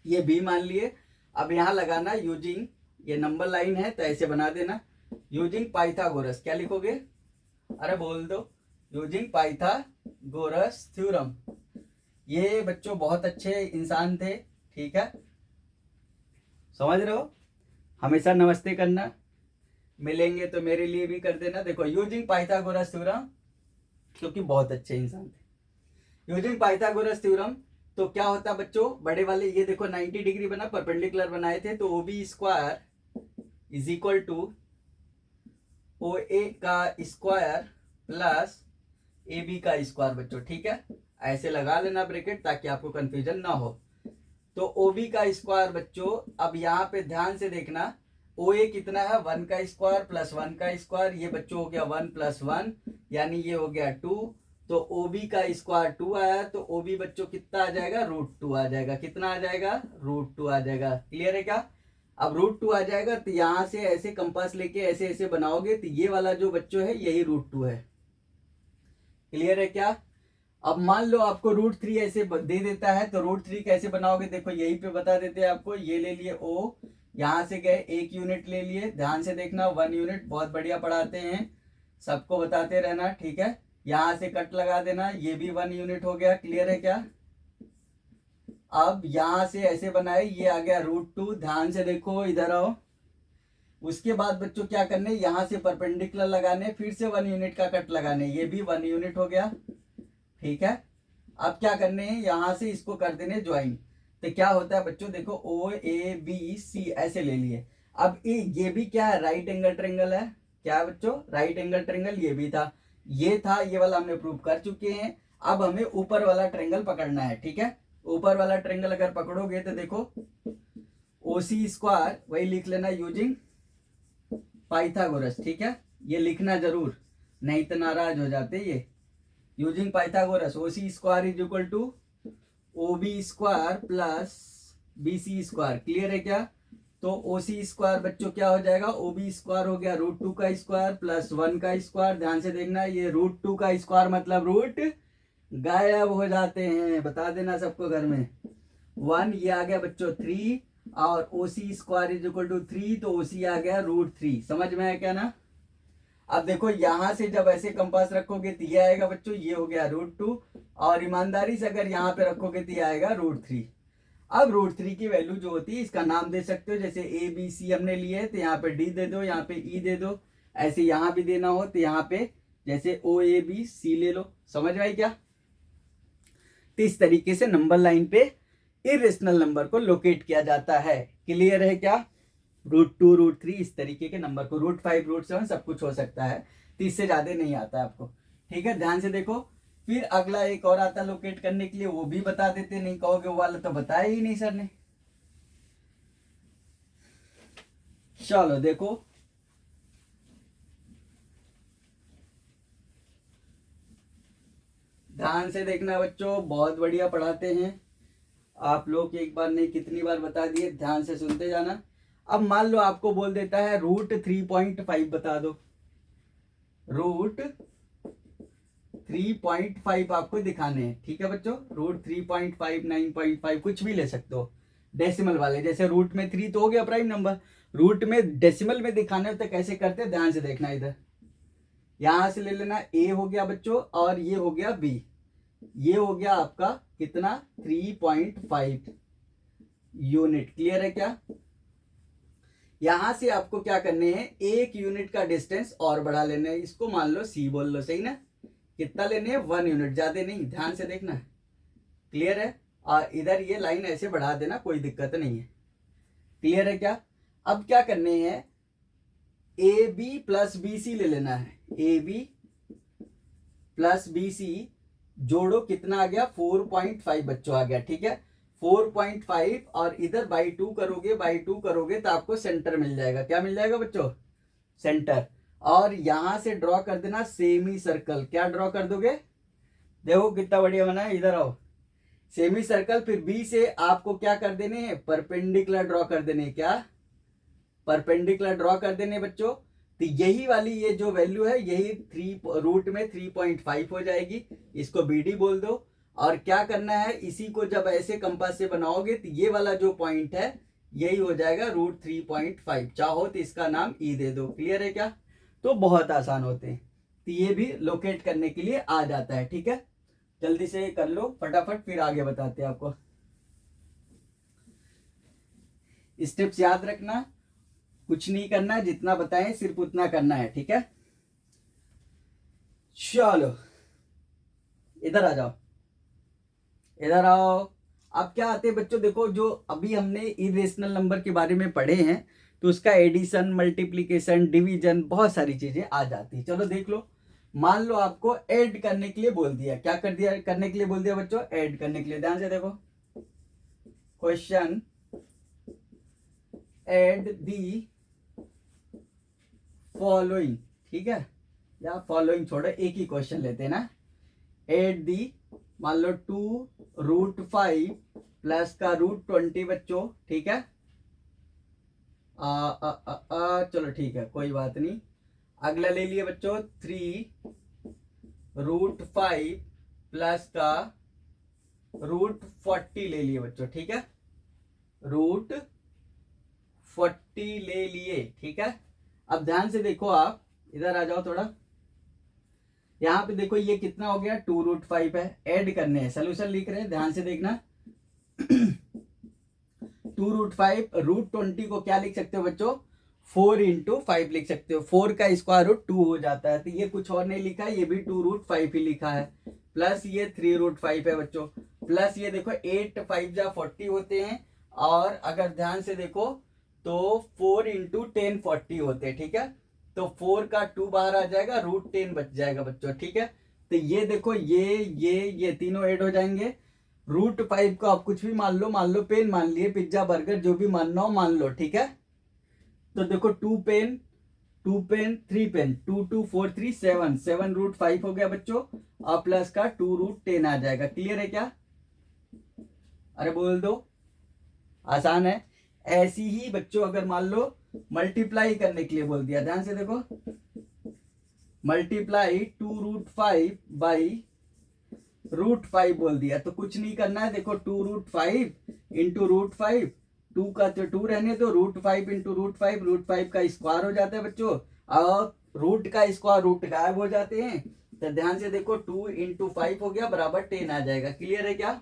ये बी मान लिए, अब यहां लगाना यूजिंग, ये नंबर लाइन है तो ऐसे बना देना, यूजिंग पाइथागोरस, क्या लिखोगे, अरे बोल दो, यूजिंग पाइथागोरस थ्योरम। ये बच्चों बहुत अच्छे इंसान थे, ठीक है, समझ रहे हो। हमेशा नमस्ते करना, मिलेंगे तो मेरे लिए भी कर देना। देखो यूजिंग पाइथागोरस थ्योरम, क्योंकि बहुत अच्छे इंसान थे। यूजिंग पाइथागोरस थ्योरम, तो क्या होता है बच्चों, बड़े वाले ये देखो 90 डिग्री बना, परपेंडिकुलर बनाए थे, तो OB square is equal to OA का स्क्वायर प्लस AB का स्क्वायर बच्चों, ठीक है। ऐसे लगा लेना ब्रैकेट ताकि आपको कंफ्यूजन ना हो। तो OB का स्क्वायर बच्चों, अब यहाँ पे ध्यान से देखना, OA कितना है 1 का स्क्वायर प्लस 1 का स्क्वायर, ये बच्चों हो गया 1 प्लस 1, यानी ये हो गया 2। तो OB का स्क्वायर 2 आया, तो OB बच्चों कितना आ जाएगा, √2 आ जाएगा, कितना आ जाएगा, √2 आ जाएगा, क्लियर है क्या। अब √2 आ जाएगा, तो यहां से ऐसे कंपास लेके ऐसे ऐसे बनाओगे, तो ये वाला जो बच्चों है यही √2 है, क्लियर है क्या। अब मान लो आपको √3 ऐसे दे देता है, तो √3 कैसे बनाओगे, देखो यहीं पे बता देते हैं आपको, ये ले लिए O, यहां से गए 1 यूनिट ले लिए, ध्यान से देखना 1 यूनिट, बहुत बढ़िया पढ़ाते हैं, सबको बताते रहना, ठीक है। यहां से कट लगा देना, ये भी 1 यूनिट हो गया, क्लियर है क्या। अब यहां से ऐसे बनाए, ये आ गया √2, ध्यान से देखो, इधर आओ। उसके बाद बच्चों क्या करने, यहां से परपेंडिकुलर लगाने, फिर से 1 यूनिट का कट लगाने, ये भी 1 यूनिट हो गया, ठीक है। अब क्या करने हैं, यहां से इसको कर देने ज्वाइन, तो क्या होता है बच्चों, देखो OABC ऐसे ले लिए। अब ये भी क्या है, राइट एंगल ट्रेंगल है, क्या है बच्चों, राइट एंगल ट्रेंगल, ये भी था, ये था, ये वाला हमने प्रूव कर चुके हैं। अब हमें ऊपर वाला ट्रेंगल पकड़ना है, ठीक है। ऊपर वाला ट्रेंगल अगर पकड़ोगे तो देखो OC स्क्वायर, वही लिख लेना यूजिंग पाइथागोरस, ठीक है, ये लिखना जरूर, नहीं तो नाराज हो जाते ये। Using Pythagoras OC square is equal to OB square plus BC square, clear है क्या। तो OC स्क्वायर बच्चों क्या हो जाएगा, OB स्क्वायर हो गया √2 का स्क्वायर प्लस 1 का स्क्वायर, ध्यान से देखना, ये √2 का स्क्वायर मतलब रूट गायब हो जाते हैं, बता देना सबको घर में। 1 ये आ गया बच्चों 3, और OC square is equal to 3, तो OC आ गया √3, समझ में आया क्या ना। अब देखो यहां से जब ऐसे कंपास रखोगे तो ये आएगा बच्चों, ये हो गया √2, और ईमानदारी से अगर यहाँ पे रखोगे तो ये आएगा √3। अब √3 की वैल्यू जो होती है, इसका नाम दे सकते हो, जैसे ABC हमने लिए है तो यहाँ पे D दे दो, यहाँ पे E दे दो, ऐसे यहाँ भी देना हो तो यहाँ पे जैसे OABC ले लो, समझ में आई क्या। तो इस तरीके से नंबर लाइन पे इरेशनल नंबर को लोकेट किया जाता है, क्लियर है क्या। √2 √3 इस तरीके के नंबर को, √5 √7 सब कुछ हो सकता है, तो इससे ज्यादा नहीं आता है आपको, ठीक है। ध्यान से देखो, फिर अगला एक और आता लोकेट करने के लिए, वो भी बता देते, नहीं कहोगे वो वाला तो बताया ही नहीं सर ने। चलो देखो, ध्यान से देखना बच्चों, बहुत बढ़िया पढ़ाते हैं आप लोग, एक बार नहीं कितनी बार बता दिए, ध्यान से सुनते जाना। अब मान लो आपको बोल देता है √3.5 बता दो, 3.5 आपको दिखाने हैं, ठीक है बच्चों। रूट 3.5, 9.5 कुछ भी ले सकते हो डेसिमल वाले। जैसे रूट में 3 तो हो गया प्राइम नंबर, रूट में डेसिमल में दिखाने हो तो कैसे करते हैं, ध्यान से देखना। इधर यहां से ले लेना, ए हो गया बच्चों और ये हो गया बी। ये हो गया आपका कितना, 3.5 यूनिट। क्लियर है क्या? यहां से आपको क्या करने हैं, 1 यूनिट का डिस्टेंस और बढ़ा लेना है। इसको मान लो सी बोल लो, सही ना। कितना लेने हैं, 1 यूनिट, ज्यादा नहीं, ध्यान से देखना। क्लियर है? और इधर ये लाइन ऐसे बढ़ा देना, कोई दिक्कत नहीं है। क्लियर है क्या? अब क्या करने हैं, A B plus B C ले लेना है। A B plus B C जोड़ो, कितना आ गया, 4.5 बच्चों आ गया, ठीक है। 4.5 और इधर बाई 2 करोगे तो आपको सेंटर मिल जाएगा। क्या मिल जाएगा बच्चों, सेंटर। और यहां से ड्रॉ कर देना सेमी सर्कल। क्या ड्रॉ कर दोगे, देखो कितना बढ़िया बना है, इधर आओ, सेमी सर्कल। फिर बी से आपको क्या कर देने हैं, परपेंडिकुलर ड्रॉ कर देने। क्या, परपेंडिकुलर ड्रॉ कर देने बच्चों। तो यही वाली ये जो वैल्यू है, यही 3 रूट में 3.5 हो जाएगी। इसको बीडी बोल दो। और क्या करना है, इसी को जब ऐसे कंपास से बनाओगे तो ये वाला जो पॉइंट है यही हो जाएगा रूट 3.5। चाहो तो इसका नाम ई दे दो। क्लियर है क्या? तो बहुत आसान होते हैं, तो ये भी लोकेट करने के लिए आ जाता है, ठीक है। जल्दी से कर लो फटाफट, फिर आगे बताते हैं आपको। स्टेप्स याद रखना, कुछ नहीं करना है, जितना बताएं सिर्फ उतना करना है, ठीक है। चलो इधर आ जाओ, इधर आओ। अब क्या आते हैं बच्चों, देखो जो अभी हमने इरेशनल नंबर के बारे में पढ़े हैं, तो उसका एडिशन, मल्टीप्लिकेशन, डिवीजन, बहुत सारी चीजें आ जाती है। चलो देख लो। मान लो आपको ऐड करने के लिए बोल दिया। क्या कर दिया, करने के लिए बोल दिया बच्चों, ऐड करने के लिए। ध्यान से देखो, क्वेश्चन ऐड दी फॉलोइंग, ठीक है। या फॉलोइंग छोड़ो, एक ही क्वेश्चन लेते हैं ना। ऐड दी, मान लो 2√5 प्लस का √20 बच्चों, ठीक है। चलो ठीक है, कोई बात नहीं। अगला ले लिए बच्चों 3√5 प्लस का √40 ले लिए बच्चों, ठीक है। √40 ले लिए, ठीक है। अब ध्यान से देखो, आप इधर आ जाओ थोड़ा। यहां पे देखो ये कितना हो गया, 2√5 है। ऐड करने हैं, सोल्यूशन लिख रहे हैं, ध्यान से देखना। 2√5, √20 को क्या लिख सकते हो बच्चों, 4 × 5 लिख सकते हो। 4 का स्क्वायर रूट 2 हो जाता है, तो ये कुछ और नहीं लिखा है, ये भी 2√5 ही लिखा है। प्लस ये 3√5 है बच्चों। प्लस ये देखो 8 5 जा 40 होते हैं। और अगर ध्यान से देखो तो 4 × 10 40 होते हैं, ठीक है। तो 4 का 2 बाहर आ जाएगा, √10 बच जाएगा बच्चों, ठीक है। तो ये देखो ये तीनों ऐड हो जाएंगे। √5 को आप कुछ भी मान लो पेन मान लिए, पिज्जा बर्गर जो भी मानना हो मान लो, ठीक है। तो देखो 2 पेन 3 पेन, 2 2 4 3 7 7√5 हो गया बच्चों। और प्लस का 2√10 आ जाएगा। क्लियर है क्या? अरे बोल दो, आसान है। ऐसी ही बच्चों अगर मान लो मल्टीप्लाई करने के लिए बोल दिया, ध्यान से देखो, मल्टीप्लाई 2√5 बाई √5 बोल दिया, तो कुछ नहीं करना है। देखो 2√5 × √5, 2 का तो 2 रहने दो, √5 × √5, √5 का स्क्वायर हो जाता है बच्चों। और रूट का स्क्वायर रूट गायब हो जाते हैं। तो ध्यान से देखो 2 × 5 हो गया बराबर 10 आ जाएगा। क्लियर है क्या?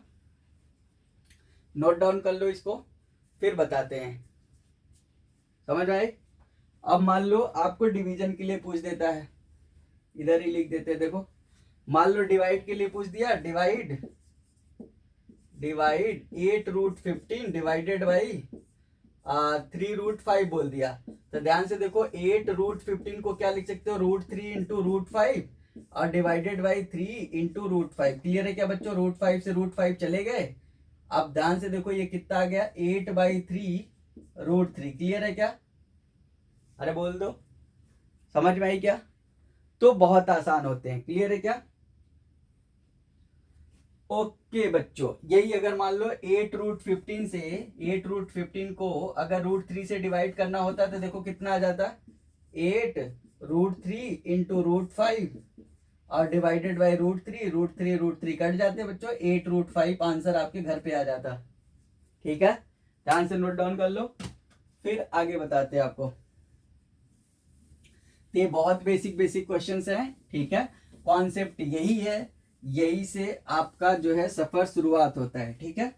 नोट डाउन कर लो इसको, फिर बताते हैं। समझ आए? अब मान लो आपको डिवीजन के लिए पूछ देता है, इधर ही लिख देते हैं। देखो मान लो डिवाइड के लिए पूछ दिया, डिवाइड 8√15 डिवाइडेड बाई 3√5 बोल दिया। तो ध्यान से देखो 8√15 को क्या लिख सकते हो, √3 × √5 और डिवाइडेड बाई 3 × √5। क्लियर है क्या बच्चों? √5 से √5 चले गए। अब ध्यान से देखो ये कितना आ गया, 8/3 √3। क्लियर है क्या? अरे बोल दो, समझ में आई क्या? तो बहुत आसान होते हैं। क्लियर है क्या? ओके बच्चों, यही अगर मान लो 8√15 से 8√15 को अगर √3 से डिवाइड करना होता तो देखो कितना आ जाता, 8√3 × √5 और डिवाइडेड बाई √3 कट जाते बच्चों, 8√5 आंसर आपके घर पे आ जाता। ठीक है, ध्यान से नोट डाउन कर लो, फिर आगे बताते हैं आपको। ये बहुत बेसिक बेसिक क्वेश्चंस हैं। ठीक है, कॉन्सेप्ट यही है, यही से आपका जो है सफर शुरुआत होता है। ठीक है,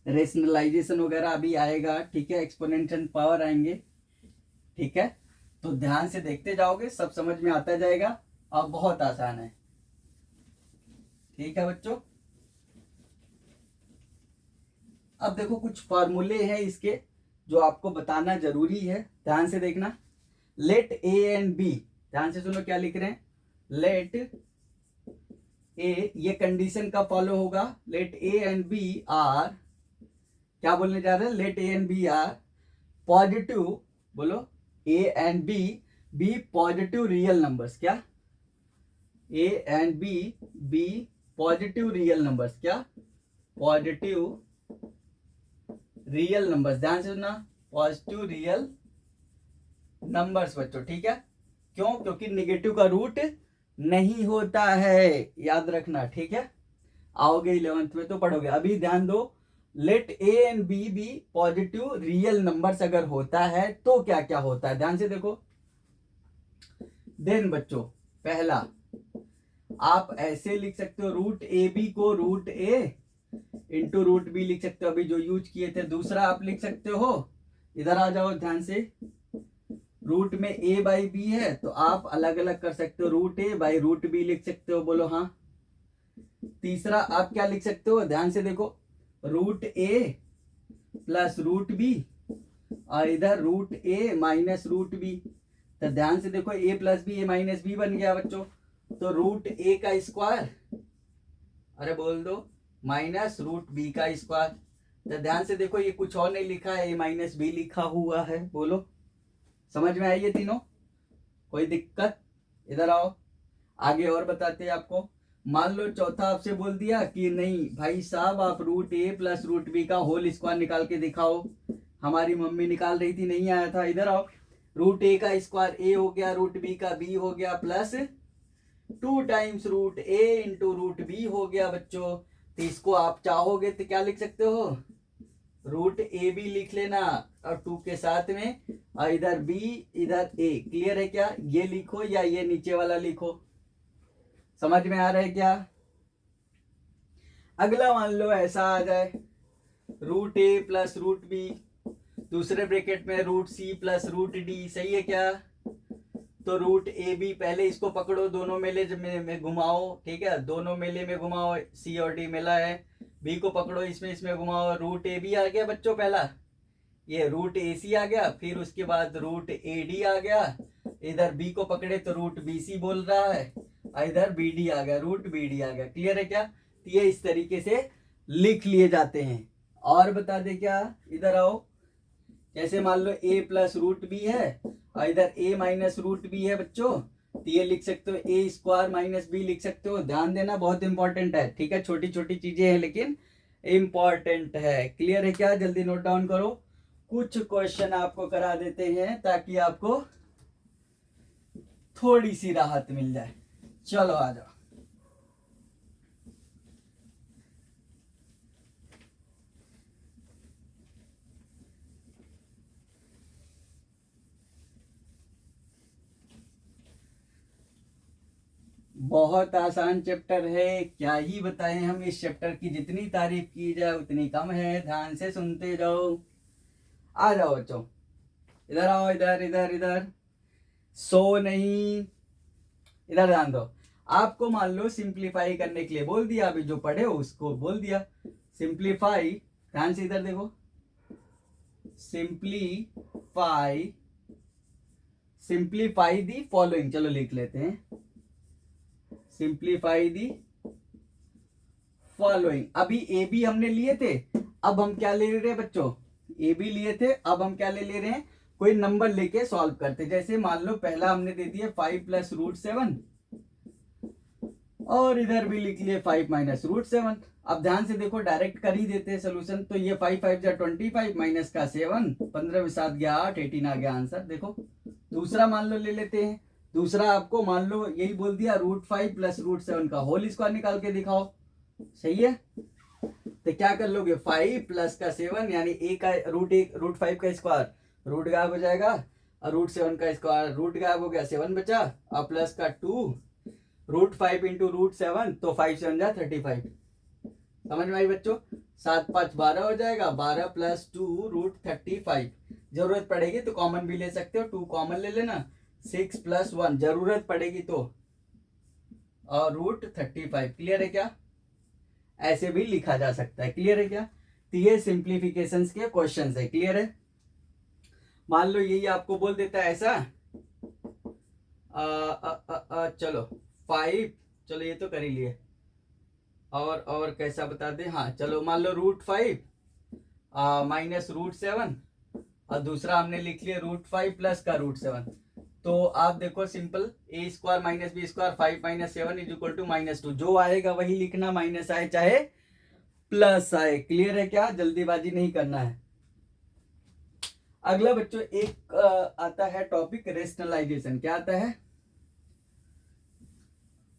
रेशनलाइजेशन वगैरह अभी आएगा। ठीक है, एक्सपोनेंशियल पावर आएंगे। ठीक है, तो ध्यान से देखते जाओगे, सब समझ में आता जाएगा और बहुत आसान है। ठीक है बच्चों, अब देखो कुछ फॉर्मूले हैं इसके जो आपको बताना जरूरी है, ध्यान से देखना। लेट ए एंड बी, ध्यान से सुनो क्या लिख रहे हैं। लेट ए, ये कंडीशन का फॉलो होगा। Let A and B are, क्या बोलने जा रहे हैं, let A and B are positive, बोलो A and B positive real numbers. क्या, A and B positive real numbers. क्या, पॉजिटिव रियल नंबर्स। ध्यान से सुनना, पॉजिटिव रियल नंबर्स बच्चों। ठीक है, क्यों, क्योंकि निगेटिव का रूट नहीं होता है, याद रखना। ठीक है, आओगे 11th में तो पढ़ोगे। अभी ध्यान दो, let A and B positive real numbers अगर होता है तो क्या क्या होता है, ध्यान से देखो। देन बच्चों, पहला आप ऐसे लिख सकते हो, रूट ए बी को रूट ए इंटू रूट बी लिख सकते हो, अभी जो यूज किए थे। दूसरा आप लिख सकते हो, इधर आ जाओ ध्यान से, रूट में ए बाई बी है तो आप अलग अलग कर सकते हो, root A by root B लिख सकते हो, बोलो हाँ। तीसरा आप क्या लिख सकते हो, ध्यान से देखो, root A plus root B और इधर रूट ए माइनस रूट बी। तो ध्यान से देखो, ए प्लस बी ए माइनस बी बन गया बच्चों, तो रूट ए का स्क्वायर, अरे बोल दो, माइनस रूट बी का स्क्वायर। तो ध्यान से देखो, ये कुछ और नहीं लिखा है, ए माइनस बी लिखा हुआ है। बोलो, समझ में आई ये तीनों, कोई दिक्कत? इधर आओ, आगे और बताते हैं आपको। मान लो चौथा आपसे बोल दिया कि नहीं भाई साहब, आप root A plus root B का होल स्क्वायर निकाल के दिखाओ। हमारी मम्मी निकाल रही थी, नहीं आया था। इधर आओ, रूट ए का स्क्वायर ए हो गया, रूट बी का बी हो गया, प्लस 2 टाइम्स रूट ए इंटू रूट बी हो गया बच्चों। तो इसको आप चाहोगे तो क्या लिख सकते हो, रूट ए बी लिख लेना और 2 के साथ में, और इधर बी इधर ए। क्लियर है क्या? ये लिखो या ये नीचे वाला लिखो, समझ में आ रहा है क्या? अगला मान लो ऐसा आ जाए, root A plus root B, दूसरे ब्रैकेट में root C plus root D. सही है क्या? तो रूट ए बी, पहले इसको पकड़ो, दोनों मेले में घुमाओ। ठीक है, दोनों मेले में घुमाओ, सी और डी मेला है। बी को पकड़ो, इसमें घुमाओ, रूट ए बी आ गया बच्चों पहला, ये रूट ए सी आ गया, फिर उसके बाद रूट ए डी आ गया। इधर बी को पकड़े तो रूट बी सी बोल रहा है, इधर बी डी आ गया, रूट बी डी आ गया। क्लियर है क्या? तो ये इस तरीके से लिख लिए जाते हैं। और बता दे क्या, इधर आओ, जैसे मान लो ए प्लस रूट बी है और इधर ए माइनस रूट बी है बच्चों, तो ये लिख सकते हो ए स्क्वायर माइनस बी लिख सकते हो। ध्यान देना, बहुत इंपॉर्टेंट है। ठीक है, छोटी छोटी चीजें हैं लेकिन इंपॉर्टेंट है। क्लियर है क्या? जल्दी नोट डाउन करो, कुछ क्वेश्चन आपको करा देते हैं ताकि आपको थोड़ी सी राहत मिल जाए। चलो आ जाओ। बहुत आसान चैप्टर है, क्या ही बताएं हम। इस चैप्टर की जितनी तारीफ की जाए उतनी कम है। ध्यान से सुनते जाओ। आ जाओ बच्चों, इधर आओ, इधर इधर इधर, सो नहीं, इधर ध्यान दो। आपको मान लो सिंप्लीफाई करने के लिए बोल दिया, अभी जो पढ़े हो उसको बोल दिया सिंप्लीफाई। ध्यान से इधर देखो, सिंप्लीफाई दी फॉलोइंग। चलो लिख लेते हैं, सिंप्लीफाई दी फॉलोइंग। अभी ए बी हमने लिए थे, अब हम क्या ले रहे हैं बच्चों, ए बी लिए थे, अब हम क्या ले ले रहे हैं, कोई नंबर लेके सॉल्व करते। जैसे मान लो पहला हमने दे दिया 5 प्लस रूट 7 और इधर भी लिख लिए 5 माइनस रूट 7। अब ध्यान से देखो, डायरेक्ट कर ही देते हैं सोल्यूशन। तो ये 5 5 जा 25 माइनस का 7, 15 में 7 गया 8, 18 आ गया आंसर। देखो दूसरा मान लो ले लेते हैं, दूसरा आपको मान लो यही बोल दिया √5 प्लस √7 का होल स्क्वायर निकाल के दिखाओ, सही है। तो क्या कर लोगे 5 प्लस का 7 यानी a का √5 का स्क्वायर रूट गायब हो जाएगा और √7 का स्क्वायर रूट गायब हो गया 7 बचा और प्लस का 2 √5 इंटू √7 तो 5 7 जा 35। समझ में आई बच्चों। 7 5 12 हो जाएगा 12 प्लस 2 √35। जरूरत पड़ेगी तो कॉमन भी ले सकते हो 2 कॉमन ले लेना 6 प्लस 1 जरूरत पड़ेगी तो और √35। क्लियर है क्या। ऐसे भी लिखा जा सकता है। क्लियर है क्या। तो ये सिंप्लीफिकेशंस के क्वेश्चंस है। क्लियर है। मान लो यही आपको बोल देता है ऐसा चलो 5 चलो ये तो कर ही लिए और कैसा बता दे। हाँ चलो मान लो √5 माइनस √7 और दूसरा हमने लिख लिया √5 प्लस का √7। तो आप देखो simple a square minus b square 5 minus 7 is equal to -2। जो आएगा वही लिखना, माइनस आए चाहे प्लस आए। क्लियर है क्या। जल्दीबाजी नहीं करना है। अगला बच्चों एक आता है टॉपिक रेशनलाइजेशन। क्या आता है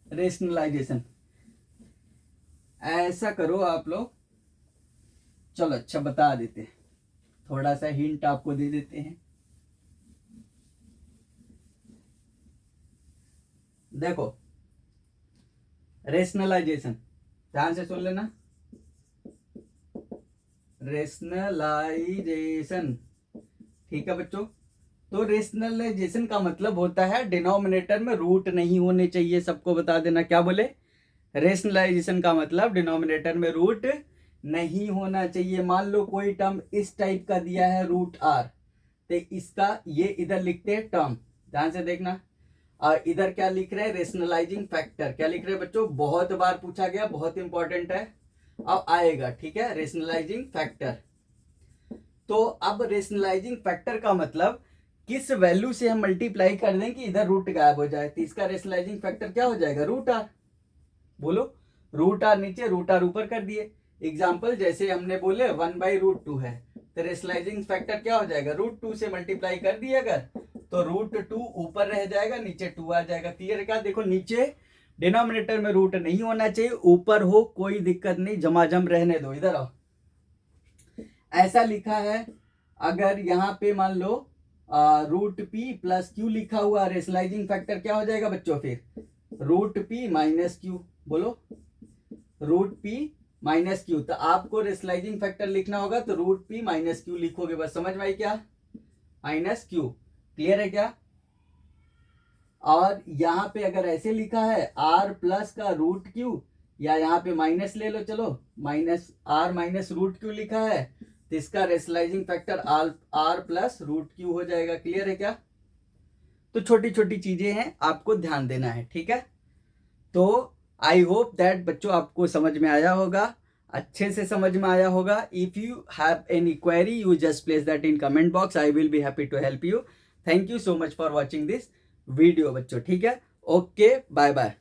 रेशनलाइजेशन। ऐसा करो आप लोग, चलो अच्छा बता देते हैं, थोड़ा सा हिंट आपको दे देते हैं। देखो रेशनलाइजेशन ध्यान से सुन लेना। रेशनलाइजेशन ठीक है बच्चों। तो रेशनलाइजेशन का मतलब होता है डिनोमिनेटर में रूट नहीं होने चाहिए। सबको बता देना। क्या बोले। रेशनलाइजेशन का मतलब डिनोमिनेटर में रूट नहीं होना चाहिए। मान लो कोई टर्म इस टाइप का दिया है √r, तो इसका ये इधर लिखते हैं टर्म। ध्यान से देखना। इधर क्या लिख रहे हैं रेशनलाइजिंग फैक्टर। क्या लिख रहे हैं बच्चों। बहुत बार पूछा गया, बहुत इंपॉर्टेंट है। अब आएगा ठीक है रेशनलाइजिंग फैक्टर। तो अब रेशनलाइजिंग फैक्टर का मतलब किस वैल्यू से हम मल्टीप्लाई कर दें कि इधर रूट गायब हो जाए। तो इसका रेशनलाइजिंग फैक्टर क्या हो जाएगा √r। बोलो √r नीचे √r ऊपर कर दिए। एग्जाम्पल जैसे हमने बोले 1/√2 है तो रेशनलाइजिंग फैक्टर क्या हो जाएगा √2 से मल्टीप्लाई कर दिए अगर तो √2 ऊपर रह जाएगा नीचे 2 आ जाएगा। क्लियर क्या। देखो नीचे डिनोमिनेटर में रूट नहीं होना चाहिए, ऊपर हो कोई दिक्कत नहीं, जमाजम रहने दो। इधर आओ। ऐसा लिखा है अगर यहाँ पे मान लो √p प्लस q लिखा हुआ, रेशनलाइजिंग फैक्टर क्या हो जाएगा बच्चों फिर √p माइनस q। बोलो √p माइनस q। तो आपको रेशनलाइजिंग फैक्टर लिखना होगा तो √p माइनस q लिखोगे बस। समझ में आई क्या माइनस q। क्लियर है क्या। और यहाँ पे अगर ऐसे लिखा है r प्लस का √q या यहाँ पे माइनस ले लो, चलो -r माइनस √q लिखा है तो इसका rationalising factor r plus √q हो जाएगा। क्लियर है क्या। तो छोटी छोटी चीजें हैं, आपको ध्यान देना है। ठीक है। तो आई होप दैट बच्चों आपको समझ में आया होगा, अच्छे से समझ में आया होगा। If you have any query you just place that in comment box. I will be happy to help you. Thank you so much for watching this video बच्चों। ठीक है। Okay bye bye.